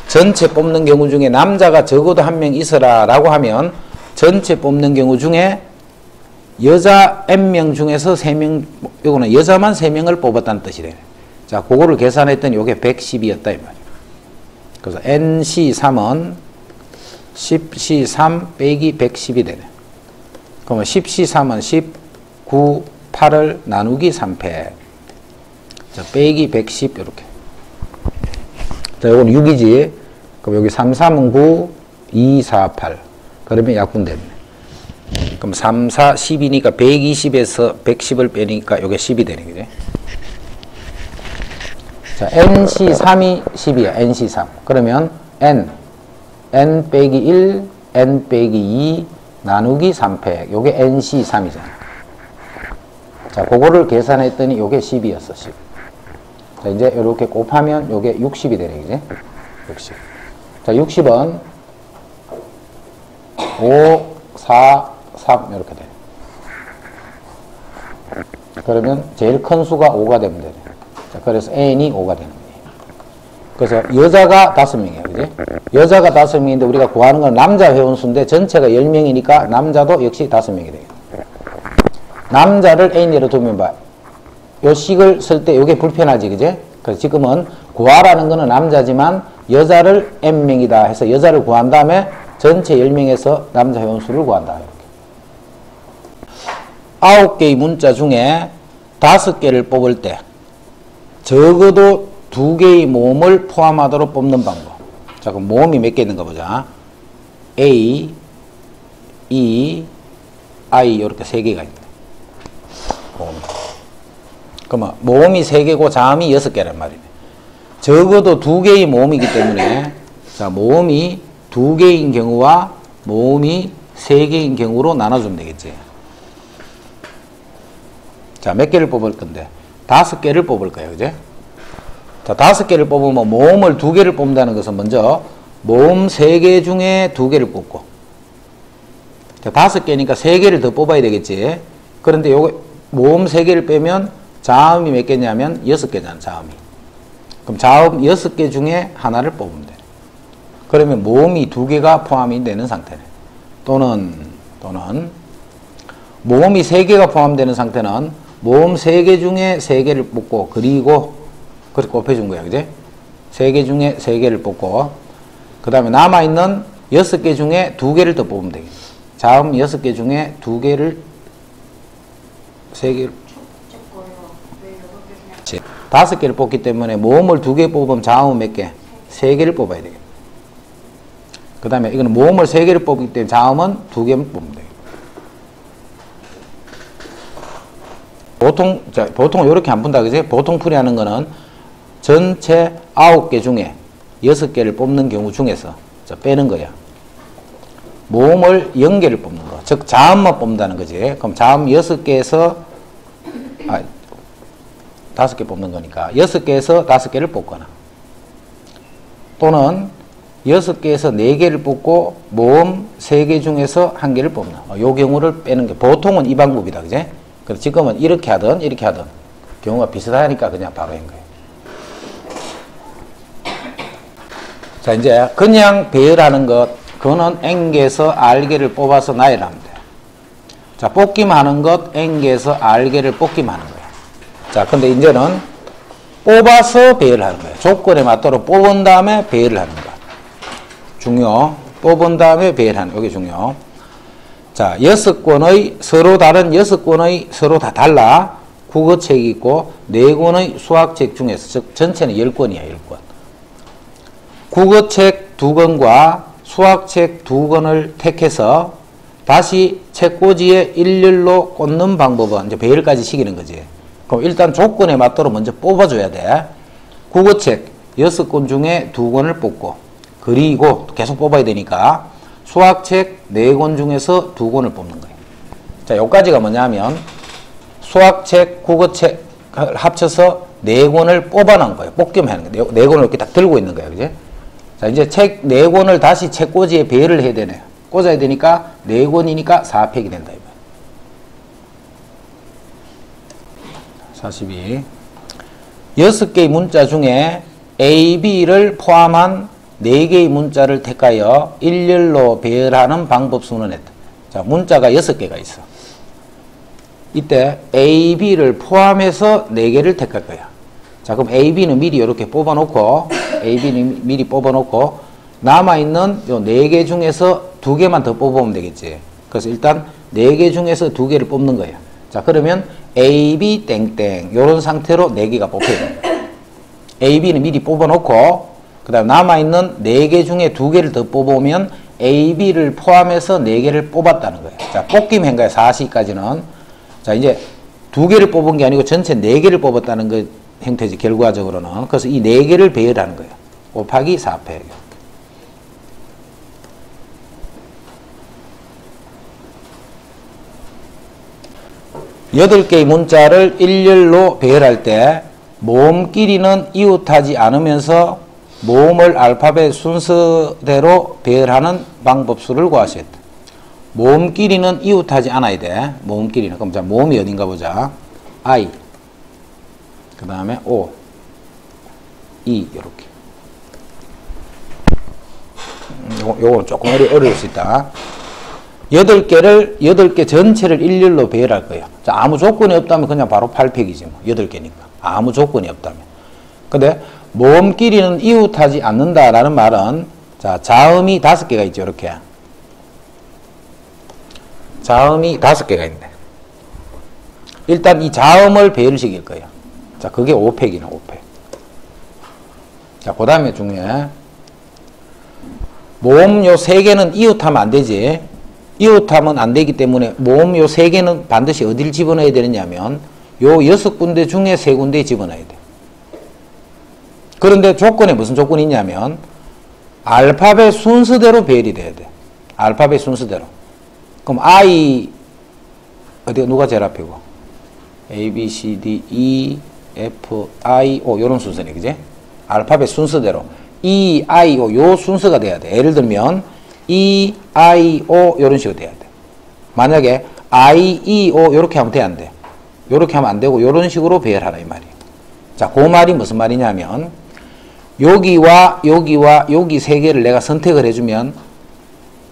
전체 뽑는 경우 중에 남자가 적어도 1명 있어라 라고 하면 전체 뽑는 경우 중에 여자 n명 중에서 3명, 요거는 여자만 3명을 뽑았다는 뜻이래. 자, 그거를 계산했더니 요게 110이었다 이 말이에요. 그래서 NC3은 10C3 빼기 110이 되네. 그러면 10C3은 19, 8을 나누기 3패. 자, 빼기 110 이렇게. 자, 요건 6이지. 그럼 여기 3, 3은 9, 2, 4, 8. 그러면 약분됐네. 그럼 3, 4, 10이니까 120에서 110을 빼니까 요게 10이 되네. 그죠? 자, NC3이 10이야. NC3. 그러면 N 빼기 1, N 빼기 2 나누기 3패. 요게 NC3이잖아. 자, 그거를 계산했더니 요게 10이었어. 10. 자, 이제 이렇게 곱하면 요게 60이 되네. 그지? 60. 자, 60은 5, 4, 3 이렇게 돼. 그러면 제일 큰 수가 5가 되면 되네. 자, 그래서 n이 5가 되는 거예요. 그래서 여자가 5명이에요. 그지? 여자가 5명인데 우리가 구하는 건 남자 회원수인데 전체가 10명이니까 남자도 역시 5명이 되겠다. 남자를 n으로 두면 봐. 요 식을 쓸 때 요게 불편하지. 그지? 그래서 지금은 구하라는 거는 남자지만 여자를 n명이다 해서 여자를 구한 다음에 전체 10명에서 남자 회원수를 구한다. 이렇게. 9개의 문자 중에 5개를 뽑을 때 적어도 2개의 모음을 포함하도록 뽑는 방법. 자, 그럼 모음이 몇 개 있는가 보자. A, E, I 이렇게 3개가 있네. 모음. 그러면 모음이 3개고 자음이 6개란 말이네. 적어도 2개의 모음이기 때문에 자, 모음이 2개인 경우와 모음이 3개인 경우로 나눠주면 되겠지. 자, 몇 개를 뽑을 건데? 5개를 뽑을 거예요. 그제? 자, 5개를 뽑으면 모음을 2개를 뽑는다는 것은 먼저 모음 3개 중에 2개를 뽑고. 자, 5개니까 3개를 더 뽑아야 되겠지. 그런데 요거 모음 3개를 빼면 자음이 몇 개냐면 6개잖아, 자음이. 그럼 자음 6개 중에 하나를 뽑으면 돼. 그러면 모음이 2개가 포함이 되는 상태네. 또는 모음이 3개가 포함되는 상태는 모음 3개 중에 3개를 뽑고 그리고 그렇게 곱해준 거야. 그지? 3개 중에 3개를 뽑고 그 다음에 남아있는 6개 중에 2개를 더 뽑으면 되겠네. 자음 6개 중에 2개를 3개를 5개를 뽑기 때문에 모음을 2개 뽑으면 자음은 몇 개? 3개를 뽑아야 되겠네. 그 다음에 이거는 모음을 3개를 뽑기 때문에 자음은 2개만 뽑으면 되겠네. 보통 이렇게 안 푼다. 그지? 보통 풀이하는 거는 전체 9개 중에 6개를 뽑는 경우 중에서 빼는 거야. 모음을 0개를 뽑는 거. 즉, 자음만 뽑는다는 거지. 그럼 자음 6개에서, 5개 뽑는 거니까 6개에서 5개를 뽑거나 또는 6개에서 4개를 뽑고 모음 3개 중에서 1개를 뽑는 요 경우를 빼는 게 보통은 이 방법이다. 그지? 그래서 지금은 이렇게 하든 이렇게 하든 경우가 비슷하니까 그냥 바로 한 거예요. 자, 이제 그냥 배열하는 것, 그거는 N개에서 R개를 뽑아서 나열하면 돼. 자, 뽑기만 하는 것, N개에서 R개를 뽑기만 하는 거야. 자, 근데 이제는 뽑아서 배열하는 거야. 조건에 맞도록 뽑은 다음에 배열을 하는 거야. 중요. 뽑은 다음에 배열하는 거. 이게 중요. 자, 6권의 서로 다른 6권의 서로 다 달라. 국어책이 있고 4권의 수학책 중에서, 즉 전체는 10권이야. 10권. 국어책 2권과 수학책 2권을 택해서 다시 책꽂이에 일렬로 꽂는 방법은 이제 배열까지 시키는 거지. 그럼 일단 조건에 맞도록 먼저 뽑아줘야 돼. 국어책 6권 중에 2권을 뽑고, 그리고 계속 뽑아야 되니까 수학책 4권 중에서 2권을 뽑는 거예요. 자, 여기까지가 뭐냐면 수학책, 국어책을 합쳐서 4권을 뽑아놓은 거예요. 뽑기만 하는 거예요. 4권을 이렇게 딱 들고 있는 거예요. 그지? 자, 이제 책 4권을 다시 책꽂이에 배열을 해야 되네요. 꽂아야 되니까 4권이니까 4팩이 된다. 42. 6개의 문자 중에 A, B를 포함한 4개의 문자를 택하여 일렬로 배열하는 방법 순원했다. 자, 문자가 6개가 있어. 이때 A, B를 포함해서 4개를 택할 거야. 자, 그럼 A, B는 미리 이렇게 뽑아놓고, A, B는 미리 뽑아놓고, 남아있는 요 4개 중에서 2개만 더 뽑으면 되겠지. 그래서 일단 4개 중에서 2개를 뽑는 거야. 자, 그러면 A, B, 땡땡. 요런 상태로 4개가 뽑혀야 돼. A, B는 미리 뽑아놓고, 그 다음 남아있는 4개 중에 2개를 더 뽑으면 A, B를 포함해서 4개를 뽑았다는 거예요. 자, 뽑기만 한 거야, 4시까지는. 자, 이제 2개를 뽑은 게 아니고 전체 4개를 뽑았다는 그 형태지, 결과적으로는. 그래서 이 4개를 배열하는 거예요. 곱하기 4팩. 8개의 문자를 일렬로 배열할 때 모음끼리는 이웃하지 않으면서 모음을 알파벳 순서대로 배열하는 방법수를 구하시겠다. 모음끼리는 이웃하지 않아야 돼. 모음끼리는. 그럼 자, 모음이 어딘가 보자. I, 그 다음에 O, E, 이렇게. 요거는 조금 어려울 수 있다. 8개 전체를 일렬로 배열할 거예요. 자, 아무 조건이 없다면 그냥 바로 8팩이지 뭐. 8개니까. 아무 조건이 없다면. 근데 모음끼리는 이웃하지 않는다라는 말은, 자, 자음이 5개가 있죠. 이렇게. 자음이 5개가 있네. 일단 이 자음을 배열시킬 거예요. 자, 그게 5팩이네, 5팩. 자, 그 다음에 중요해. 모음 요 3개는 이웃하면 안 되지. 이웃하면 안 되기 때문에 모음 요 3개는 반드시 어디를 집어넣어야 되느냐면 요 6군데 중에 3군데에 집어넣어야 돼. 그런데 조건에 무슨 조건이 있냐면 알파벳 순서대로 배열이 돼야 돼. 알파벳 순서대로. 그럼 I, 어디가 누가 제일 앞이고? A, B, C, D, E, F, I, O 요런 순서네. 그지? 알파벳 순서대로 E, I, O 요 순서가 돼야 돼. 예를 들면 E, I, O 요런 식으로 돼야 돼. 만약에 I, E, O 요렇게 하면 돼, 안 돼? 요렇게 하면 안 되고 요런 식으로 배열하라 이 말이에요. 자, 그 말이 무슨 말이냐면 여기와 여기와 여기 3개를 내가 선택을 해주면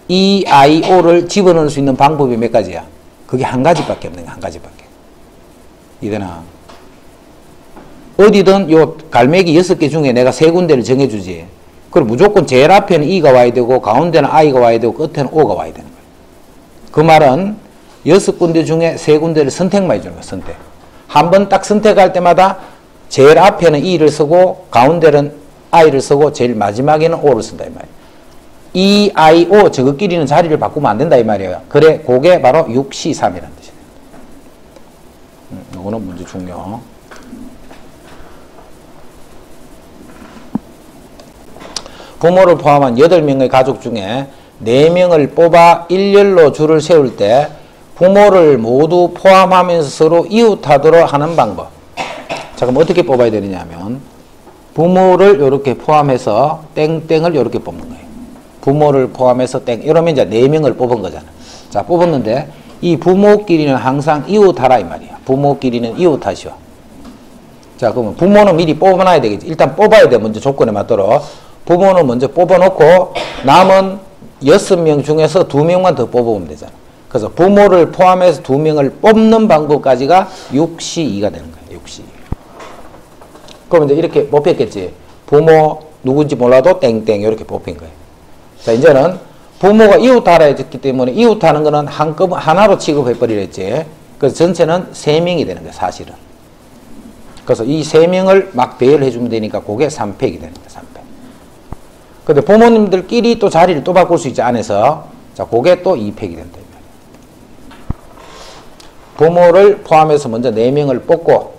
E, I, O를 집어넣을 수 있는 방법이 몇 가지야? 그게 한 가지밖에 없는 거야. 한 가지밖에. 이되나? 어디든 요 갈매기 6개 중에 내가 3군데를 정해주지. 그럼 무조건 제일 앞에는 E가 와야 되고 가운데는 I가 와야 되고 끝에는 O가 와야 되는 거예요. 그 말은 6군데 중에 3군데를 선택만 해주는 거예요. 선택. 한 번 딱 선택할 때마다 제일 앞에는 E를 쓰고 가운데는 I를 쓰고 제일 마지막에는 O를 쓴다 이 말이에요. E, I, O 저것끼리는 자리를 바꾸면 안 된다 이 말이에요. 그래, 그게 바로 6C3이라는 뜻이에요. 이거는 문제 중요. 부모를 포함한 8명의 가족 중에 4명을 뽑아 일렬로 줄을 세울 때 부모를 모두 포함하면서 서로 이웃하도록 하는 방법. 자, 그럼 어떻게 뽑아야 되느냐 하면 부모를 이렇게 포함해서 땡땡을 이렇게 뽑는 거예요. 부모를 포함해서 땡. 이러면 이제 4명을 뽑은 거잖아. 자, 뽑았는데 이 부모끼리는 항상 이웃하라 이 말이야. 부모끼리는 이웃하시오. 자, 그러면 부모는 미리 뽑아놔야 되겠지. 일단 뽑아야 돼. 먼저 조건에 맞도록. 부모는 먼저 뽑아놓고 남은 6명 중에서 2명만 더 뽑아보면 되잖아. 그래서 부모를 포함해서 2명을 뽑는 방법까지가 6C2가 되는 거예요. 6C2. 그럼 이제 이렇게 뽑혔겠지. 부모 누군지 몰라도 땡땡 이렇게 뽑힌 거예요. 자, 이제는 부모가 이웃하라 했기 때문에 이웃하는 거는 하나로 취급해버리랬지. 그래서 전체는 3명이 되는 거예요. 사실은. 그래서 이 3명을 막 배열해 주면 되니까 그게 3팩이 되는 거예요. 3팩. 근데 부모님들끼리 또 자리를 또 바꿀 수 있지, 안에서. 자, 그게 또 2팩이 된다. 부모를 포함해서 먼저 4명을 뽑고,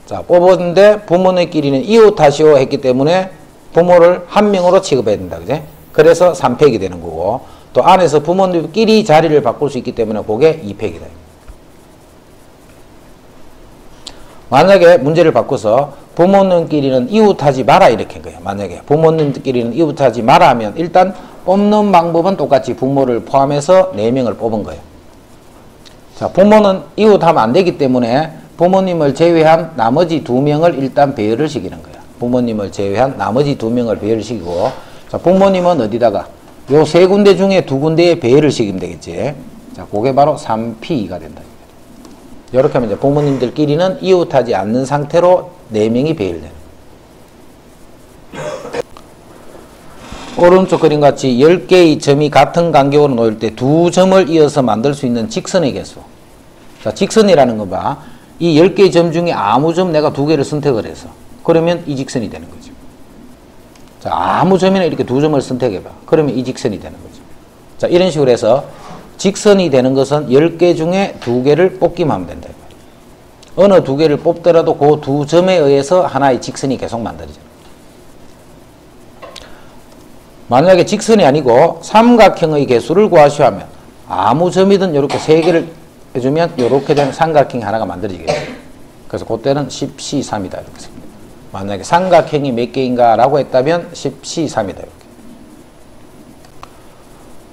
자, 뽑았는데 부모님끼리는 이웃하시오 했기 때문에 부모를 1명으로 취급해야 된다. 그지? 그래서 3팩이 되는 거고, 또 안에서 부모님끼리 자리를 바꿀 수 있기 때문에 그게 2팩이다. 만약에 문제를 바꿔서 부모님끼리는 이웃하지 마라 이렇게 한 거예요. 만약에 부모님끼리는 이웃하지 마라 하면 일단 뽑는 방법은 똑같이 부모를 포함해서 4명을 뽑은 거예요. 자, 부모는 이웃하면 안 되기 때문에 부모님을 제외한 나머지 2명을 일단 배열을 시키는 거예요. 부모님을 제외한 나머지 2명을 배열을 시키고, 자, 부모님은 어디다가 요 3군데 중에 2군데에 배열을 시키면 되겠지. 자, 그게 바로 3P2가 된다. 이렇게 하면 이제 부모님들끼리는 이웃하지 않는 상태로 4명이 배열되는. 오른쪽 그림 같이 10개의 점이 같은 간격으로 놓일 때 2점을 이어서 만들 수 있는 직선의 개수. 자, 직선이라는 거 봐. 이 10개의 점 중에 아무 점 내가 2개를 선택을 해서 그러면 이 직선이 되는 거죠. 자, 아무 점이나 이렇게 2점을 선택해봐. 그러면 이 직선이 되는 거죠. 자, 이런 식으로 해서 직선이 되는 것은 10개 중에 2개를 뽑기만 하면 된다. 어느 2개를 뽑더라도 그 2점에 의해서 하나의 직선이 계속 만들어져요. 만약에 직선이 아니고 삼각형의 개수를 구하시오 하면 아무 점이든 이렇게 3개를 해주면 이렇게 된 삼각형이 하나가 만들어지겠죠. 그래서 그때는 10C3이다 이렇게 씁니다. 만약에 삼각형이 몇 개인가 라고 했다면 10C3이다 이렇게.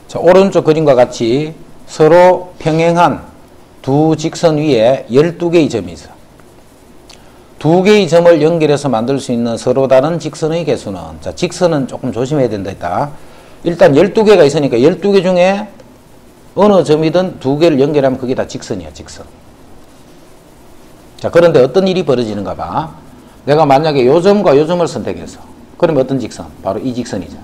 자, 오른쪽 그림과 같이 서로 평행한 두 직선 위에 12개의 점이 있어. 2개의 점을 연결해서 만들 수 있는 서로 다른 직선의 개수는, 자, 직선은 조금 조심해야 된다 했다. 일단 12개가 있으니까 12개 중에 어느 점이든 2개를 연결하면 그게 다 직선이야, 직선. 자, 그런데 어떤 일이 벌어지는가 봐. 내가 만약에 요 점과 요 점을 선택해서, 그러면 어떤 직선? 바로 이 직선이잖아.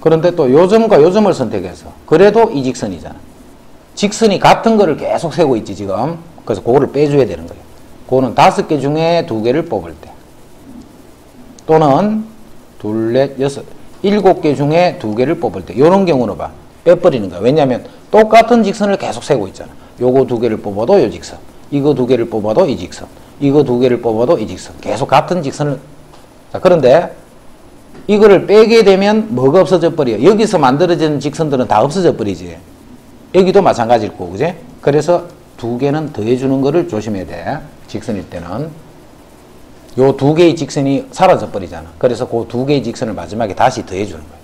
그런데 또 요 점과 요 점을 선택해서, 그래도 이 직선이잖아. 직선이 같은 거를 계속 세고 있지, 지금. 그래서 그거를 빼줘야 되는 거예요. 그거는 5개 중에 2개를 뽑을 때. 또는 2, 4, 6, 7개 중에 2개를 뽑을 때. 요런 경우는 봐. 빼버리는 거야. 왜냐하면 똑같은 직선을 계속 세고 있잖아. 요거 2개를 뽑아도 요 직선. 이거 2개를 뽑아도 이 직선. 이거 2개를 뽑아도 이 직선. 계속 같은 직선을. 자, 그런데 이거를 빼게 되면 뭐가 없어져 버려? 여기서 만들어진 직선들은 다 없어져 버리지. 여기도 마찬가지일 거고, 그지? 그래서 2개는 더해주는 거를 조심해야 돼. 직선일 때는. 요 2개의 직선이 사라져 버리잖아. 그래서 그 2개의 직선을 마지막에 다시 더해주는 거예요.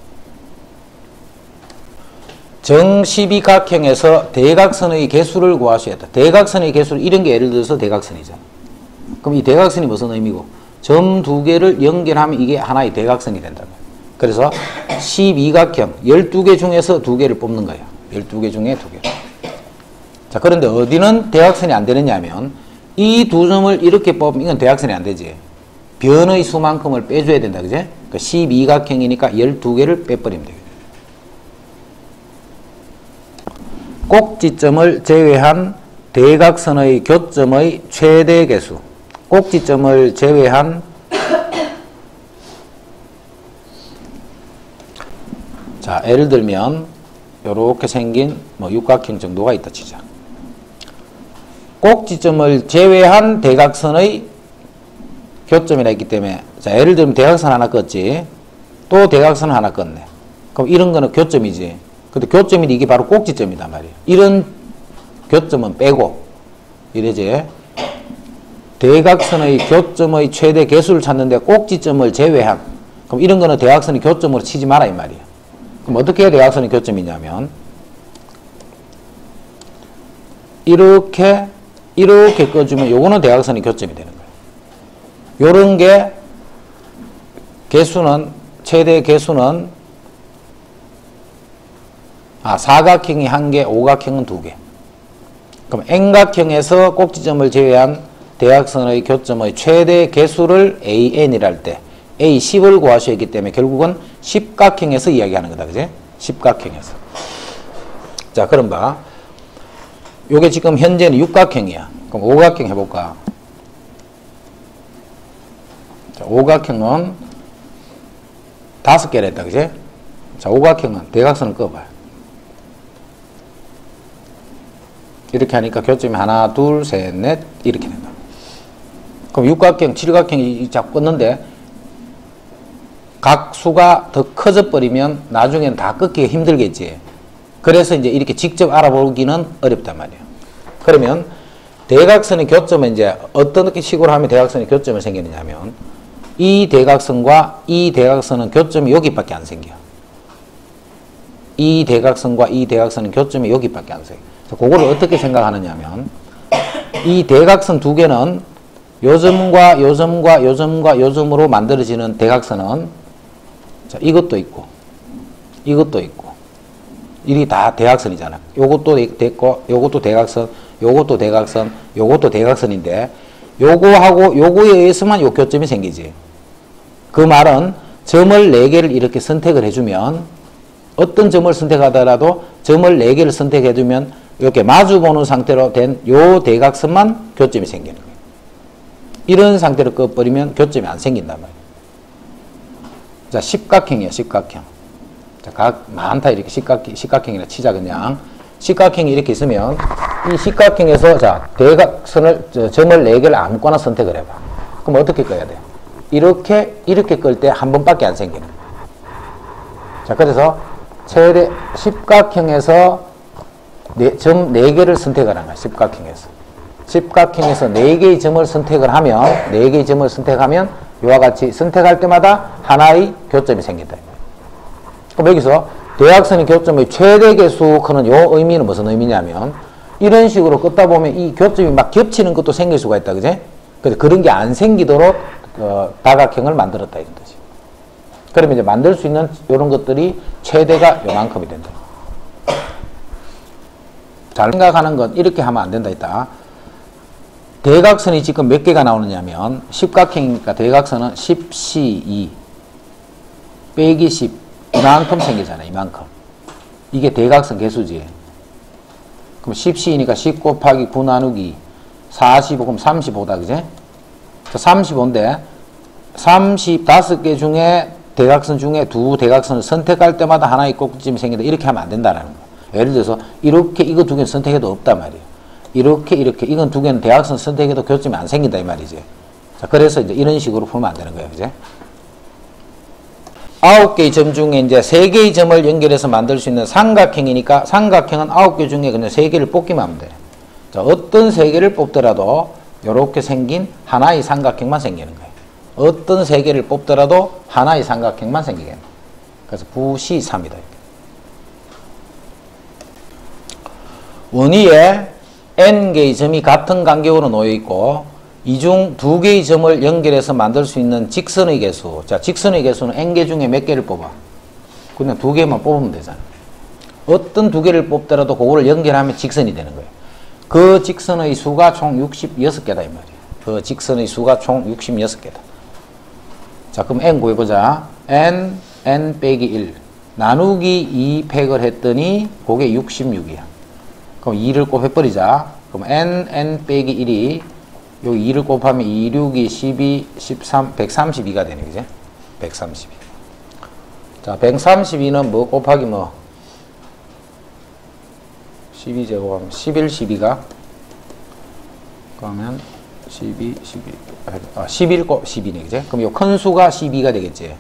정십이각형에서 대각선의 개수를 구하셔야 돼. 대각선의 개수를 이런 게 예를 들어서 대각선이잖아. 그럼 이 대각선이 무슨 의미고? 점 2개를 연결하면 이게 하나의 대각선이 된다. 그래서 12각형 12개 중에서 2개를 뽑는 거야. 12개 중에 2개. 자, 그런데 어디는 대각선이 안 되느냐 하면 이 2점을 이렇게 뽑으면 이건 대각선이 안 되지. 변의 수만큼을 빼줘야 된다. 그지? 그러니까 12각형이니까 12개를 빼버리면 되겠다. 꼭지점을 제외한 대각선의 교점의 최대 개수. 꼭지점을 제외한 자, 예를 들면 요렇게 생긴 뭐 육각형 정도가 있다 치자. 꼭지점을 제외한 대각선의 교점이라 했기 때문에, 자, 예를 들면 대각선 하나 껐지. 또 대각선 하나 껐네. 그럼 이런 거는 교점이지. 근데 교점인데 이게 바로 꼭지점이단 말이에요. 이런 교점은 빼고, 이래지. 대각선의 교점의 최대 개수를 찾는데 꼭지점을 제외한. 그럼 이런 거는 대각선의 교점으로 치지 마라 이 말이에요. 그럼 어떻게 해야 대각선의 교점이냐면 이렇게 꺼주면 요거는 대각선의 교점이 되는 거예요. 요런 게 개수는 최대 개수는 사각형이 1개, 오각형은 2개. 그럼 N각형에서 꼭지점을 제외한 대각선의 교점의 최대 개수를 AN이라 할 때 A10을 구하셔야 했기 때문에 결국은 10각형에서 이야기하는 거다. 그지? 10각형에서. 자, 그럼 봐. 요게 지금 현재는 육각형이야. 그럼 오각형 해볼까? 자, 오각형은 5개를 했다, 그지? 자, 오각형은 대각선을 꺼봐요. 이렇게 하니까 교점이 하나, 둘, 셋, 넷 이렇게 된다. 그럼 육각형, 칠각형이 자꾸 끊는데 각 수가 더 커져 버리면 나중에는 다 끊기가 힘들겠지. 그래서 이제 이렇게 직접 알아보기는 어렵단 말이에요. 그러면 대각선의 교점은 이제 어떤 식으로 하면 대각선의 교점이 생기느냐면 이 대각선과 이 대각선은 교점이 여기밖에 안 생겨. 이 대각선과 이 대각선은 교점이 여기밖에 안 생겨. 그거를 어떻게 생각하느냐면 이 대각선 두 개는 요점과 요점과 요점과 요점으로 만들어지는 대각선은 자, 이것도 있고 이것도 있고 이게 다 대각선이잖아. 요것도 됐고 요것도 대각선, 요것도 대각선, 요것도 대각선인데 요거하고 요거에 의해서만 요 교점이 생기지. 그 말은 점을 4개를 이렇게 선택을 해주면 어떤 점을 선택하더라도 점을 4개를 선택해주면 이렇게 마주보는 상태로 된 요 대각선만 교점이 생기는 거예요. 이런 상태로 꺼버리면 교점이 안 생긴단 말이에요. 자, 십각형이야, 십각형. 자, 각 많다 이렇게 십각형이라 치자 그냥. 십각형이 이렇게 있으면 이 십각형에서 자, 대각선을 점을 4개를 아무거나 선택을 해봐. 그럼 어떻게 꺼야 돼? 이렇게 끌 때 한 번밖에 안 생기는 거예요. 자, 그래서 최대 십각형에서 점 4개를 선택을 하는 거야. 십각형에서. 십각형에서 4개의 점을 선택을 하면 4개의 점을 선택하면 이와 같이 선택할 때마다 하나의 교점이 생긴다. 그럼 여기서 대각선의 교점의 최대 개수 크는 요 의미는 무슨 의미냐면 이런 식으로 끄다 보면 이 교점이 막 겹치는 것도 생길 수가 있다. 그지? 그래서 그런 게 안 생기도록 다각형을 만들었다 이런 뜻이에요. 그러면 이제 만들 수 있는 이런 것들이 최대가 요만큼이 된다. 잘 생각하는 건 이렇게 하면 안 된다 했다. 대각선이 지금 몇 개가 나오느냐면 십각형이니까 대각선은 10C2 빼기 10 이만큼 생기잖아. 이만큼. 이게 대각선 개수지. 그럼 10C니까 10 곱하기 9 나누기 45 그럼 35다. 그지? 35인데 35개 중에 대각선 중에 두 대각선을 선택할 때마다 하나의 꼭지점이 생긴다. 이렇게 하면 안 된다라는 거야. 예를 들어서 이렇게 이거 두 개는 선택해도 없단 말이에요. 이렇게 이건 두 개는 대각선 선택해도 교점이 안 생긴다 이 말이지. 자, 그래서 이제 이런 식으로 풀면 안 되는 거예요. 그제? 9개의 점 중에 이제 3개의 점을 연결해서 만들 수 있는 삼각형이니까 삼각형은 9개 중에 그냥 3개를 뽑기만 하면 돼. 자, 어떤 3개를 뽑더라도 이렇게 생긴 하나의 삼각형만 생기는 거예요. 어떤 3개를 뽑더라도 하나의 삼각형만 생기게 됩니다. 그래서 부시3이다. 원위에 n개의 점이 같은 간격으로 놓여 있고 이 중 2개의 점을 연결해서 만들 수 있는 직선의 개수. 자, 직선의 개수는 n개 중에 몇 개를 뽑아? 그냥 2개만 뽑으면 되잖아. 어떤 2개를 뽑더라도 그거를 연결하면 직선이 되는 거예요. 그 직선의 수가 총 66개다 이 말이에요. 그 직선의 수가 총 66개다. 자, 그럼 n 구해보자. n 빼기 1 나누기 2 팩을 했더니 그게 66이야. 그럼 2를 곱해버리자. 그럼 n 빼기 1이 여기 2를 곱하면 2, 6이 12, 13, 132가 되네. 그지? 132. 자, 132는 뭐 곱하기 뭐? 12제곱하면 11, 12가? 그러면 12, 11 곱 12네. 그지? 그럼 요 큰 수가 12가 되겠지?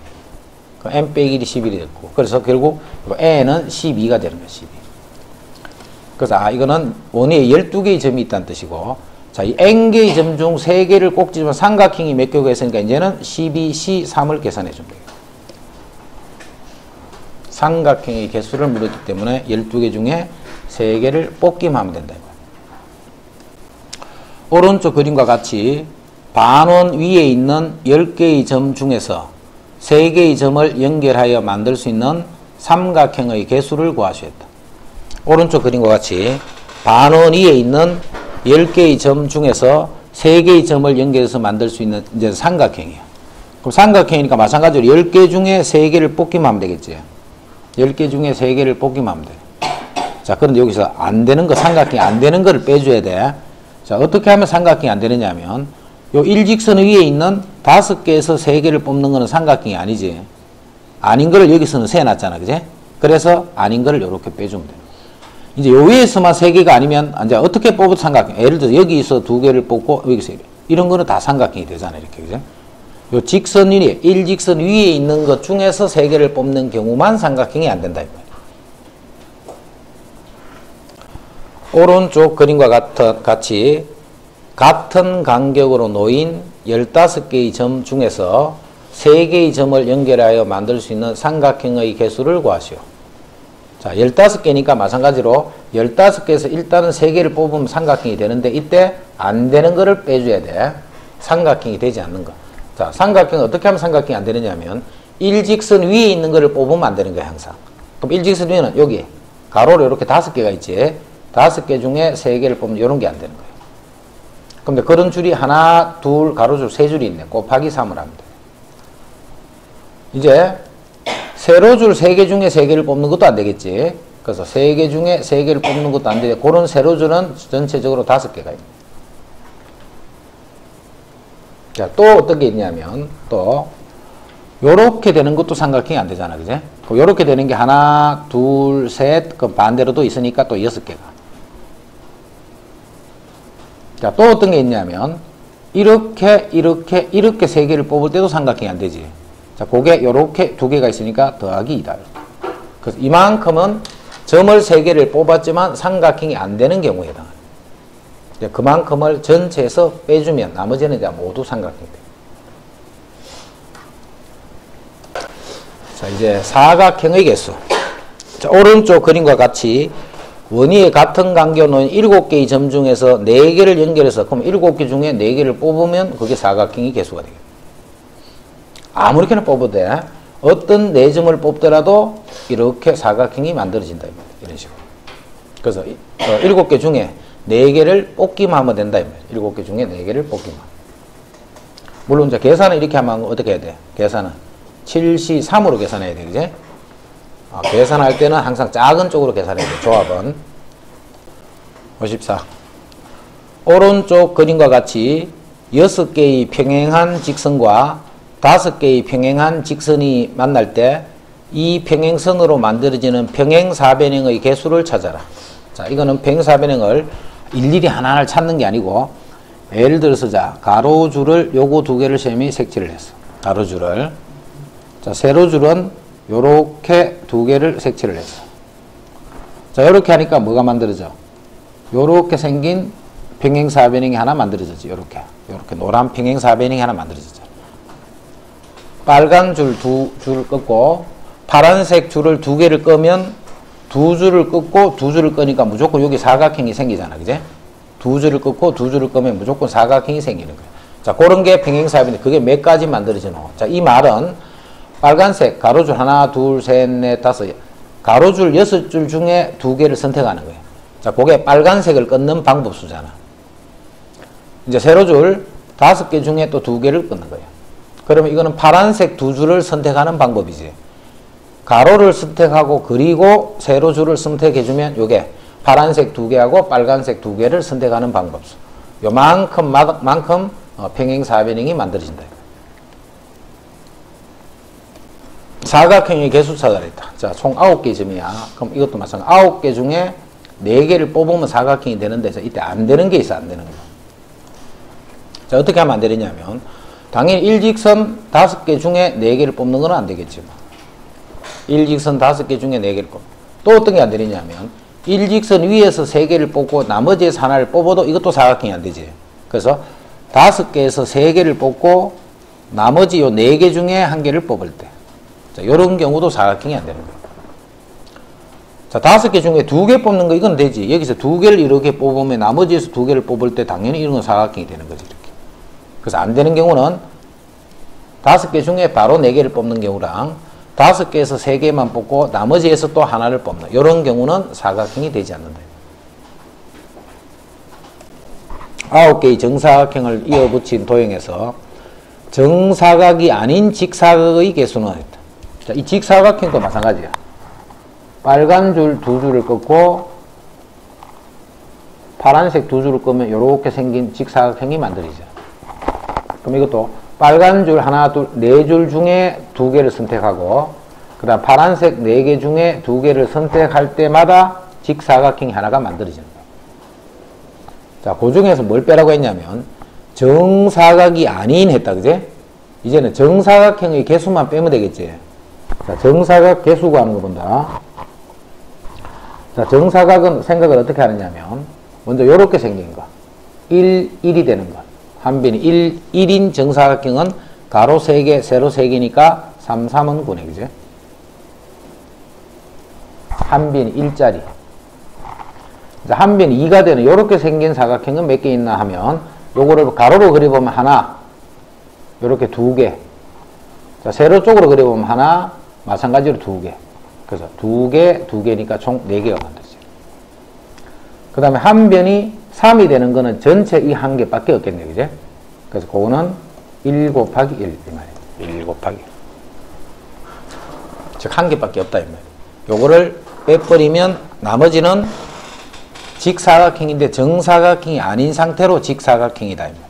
그럼 n 빼기 1이 11이 됐고. 그래서 결국 n은 12가 되는 거야. 12. 그래서 이거는 원위에 12개의 점이 있다는 뜻이고 자, 이 n개의 점 중 3개를 꼭 집으면 삼각형이 몇 개가 있으니까 이제는 12C3을 계산해 줍니다. 삼각형의 개수를 물었기 때문에 12개 중에 3개를 뽑기만 하면 된다. 오른쪽 그림과 같이 반원 위에 있는 10개의 점 중에서 3개의 점을 연결하여 만들 수 있는 삼각형의 개수를 구하시겠다. 오른쪽 그림과 같이 반원 위에 있는 10개의 점 중에서 3개의 점을 연결해서 만들 수 있는 이제 삼각형이에요. 그럼 삼각형이니까 마찬가지로 10개 중에 3개를 뽑기만 하면 되겠지. 10개 중에 3개를 뽑기만 하면 돼. 자, 그런데 여기서 안 되는 거, 삼각형이 안 되는 거를 빼줘야 돼. 자, 어떻게 하면 삼각형이 안 되느냐 하면 요 일직선 위에 있는 5개에서 3개를 뽑는 거는 삼각형이 아니지. 아닌 거를 여기서는 세놨잖아. 그제? 그래서 아닌 거를 이렇게 빼주면 돼요. 이제 요 위에서만 3개가 아니면 이제 어떻게 뽑아도 삼각형. 예를 들어서 여기서 2개를 뽑고 여기서 이런 거는 다 삼각형이 되잖아. 이렇게. 그죠? 요 직선 위에, 일직선 위에 있는 것 중에서 3개를 뽑는 경우만 삼각형이 안 된다. 오른쪽 그림과 같이 같은 간격으로 놓인 15개의 점 중에서 3개의 점을 연결하여 만들 수 있는 삼각형의 개수를 구하시오. 자, 15개니까 마찬가지로 15개에서 일단은 3개를 뽑으면 삼각형이 되는데 이때 안 되는 거를 빼줘야 돼. 삼각형이 되지 않는 거. 자, 삼각형은 어떻게 하면 삼각형이 안 되느냐면 일직선 위에 있는 거를 뽑으면 안 되는 거야, 항상. 그럼 일직선 위에는 여기 가로로 이렇게 5개가 있지. 5개 중에 3개를 뽑으면 이런 게 안 되는 거예요. 근데 그런 줄이 하나, 둘, 가로줄 3줄이 있네. 곱하기 3을 하면 돼. 이제 세로줄 3개 중에 3개를 뽑는 것도 안 되겠지. 그래서 3개 중에 3개를 뽑는 것도 안 되고 그런 세로줄은 전체적으로 5개가 있네. 자, 또 어떤 게 있냐면 또 요렇게 되는 것도 삼각형이 안 되잖아. 그제? 요렇게 되는 게 하나, 둘, 셋, 그 반대로도 있으니까 또 6개가. 자, 또 어떤 게 있냐면 이렇게 3개를 뽑을 때도 삼각형이 안 되지. 자, 그게 요렇게 2개가 있으니까 더하기 2다. 그래서 이만큼은 점을 3개를 뽑았지만 삼각형이 안 되는 경우에 해당합니다. 그만큼을 전체에서 빼주면 나머지는 이제 모두 삼각형이 돼요. 자, 이제 사각형의 개수. 자, 오른쪽 그림과 같이 원위에 같은 간격으로 놓인 7개의 점 중에서 4개를 연결해서 그럼 7개 중에 4개를 뽑으면 그게 사각형의 개수가 되겠다. 아무렇게나 뽑아도 돼. 어떤 4점을 뽑더라도 이렇게 사각형이 만들어진다. 이런 식으로. 그래서 7개 중에 4개를 뽑기만 하면 된다. 7개 중에 4개를 뽑기만. 물론 이제 계산을 이렇게 하면 어떻게 해야 돼? 계산은 7시 3으로 계산해야 돼. 그지? 계산할 때는 항상 작은 쪽으로 계산해야 돼. 조합은 54. 오른쪽 그림과 같이 6개의 평행한 직선과 5개의 평행한 직선이 만날 때 이 평행선으로 만들어지는 평행사변형의 개수를 찾아라. 자, 이거는 평행사변형을 일일이 하나하나 찾는 게 아니고 예를 들어서 자, 가로줄을 요거 2개를 셈이 색칠을 했어. 가로줄을. 자, 세로줄은 요렇게 2개를 색칠을 했어. 자, 요렇게 하니까 뭐가 만들어져? 요렇게 생긴 평행사변형이 하나 만들어졌지. 요렇게 노란 평행사변형이 하나 만들어졌죠. 빨간 줄 2줄을 끊고 파란색 줄을 2개를 끄면 2줄을 끊고 2줄을 끄니까 무조건 여기 사각형이 생기잖아. 그제? 2줄을 끊고 2줄을 끄면 무조건 사각형이 생기는 거야. 자, 그런 게 평행사변인데 그게 몇 가지 만들어지노? 자, 이 말은 빨간색 가로줄 하나, 둘, 셋, 넷, 다섯 가로줄 6줄 중에 2개를 선택하는 거예요. 자, 그게 빨간색을 끊는 방법수잖아. 이제 세로줄 5개 중에 또 2개를 끊는 거예요. 그러면 이거는 파란색 2줄을 선택하는 방법이지. 가로를 선택하고 그리고 세로줄을 선택해주면 이게 파란색 2개하고 빨간색 2개를 선택하는 방법수. 요만큼 평행사변형이 만들어진다. 사각형의 개수 찾아라 했다. 자, 총 9개 점이야. 그럼 이것도 마찬가지. 9개 중에 4개를 뽑으면 사각형이 되는데, 자, 이때 안 되는 게 있어, 안 되는 거. 자, 어떻게 하면 안 되느냐면, 당연히 일직선 5개 중에 4개를 뽑는 건 안 되겠지. 일직선 5개 중에 4개를 뽑고. 또 어떤 게 안 되느냐면, 일직선 위에서 3개를 뽑고 나머지에서 하나를 뽑아도 이것도 사각형이 안 되지. 그래서 5개에서 3개를 뽑고 나머지 요 4개 중에 1개를 뽑을 때. 자, 요런 경우도 사각형이 안 되는 거예요. 자, 5개 중에 2개 뽑는 거 이건 되지. 여기서 2개를 이렇게 뽑으면 나머지에서 2개를 뽑을 때 당연히 이런 건 사각형이 되는 거지. 이렇게. 그래서 안 되는 경우는 5개 중에 바로 4개를 뽑는 경우랑 5개에서 3개만 뽑고 나머지에서 또 하나를 뽑는 이런 경우는 사각형이 되지 않는다. 9개의 정사각형을 이어붙인 도형에서 정사각이 아닌 직사각의 개수는 했다. 자, 이 직사각형도 마찬가지야. 빨간 줄 2줄을 끊고 파란색 2줄을 끄면 이렇게 생긴 직사각형이 만들어지죠. 그럼 이것도 빨간 줄 하나, 둘, 4줄 중에 2개를 선택하고 그 다음 파란색 4개 중에 2개를 선택할 때마다 직사각형이 하나가 만들어지는 거예요. 자, 그 중에서 뭘 빼라고 했냐면 정사각이 아닌 했다, 그제? 이제는 정사각형의 개수만 빼면 되겠지. 자, 정사각 개수 구하는 거 본다. 자, 정사각은 생각을 어떻게 하느냐면 먼저 요렇게 생긴 거 1이 되는 것. 한변이 1인 정사각형은 가로 3개, 세로 3개니까 3, 3은 9네, 그죠? 한변이 1짜리. 한 변이 2가 되는 요렇게 생긴 사각형은 몇 개 있나 하면 요거를 가로로 그려보면 하나, 요렇게 2개. 자, 세로 쪽으로 그려보면 하나, 마찬가지로 2개. 그래서 2개, 2개니까 총 4개가 만들어져요. 그 다음에 한 변이 3이 되는 거는 전체 이 한 개밖에 없겠네요, 그죠? 그래서 그거는 1 곱하기 1 이 말이에요. 1 곱하기 1. 즉, 한 개밖에 없다 이 말이에요. 요거를 빼버리면 나머지는 직사각형인데 정사각형이 아닌 상태로 직사각형이다 이 말이에요.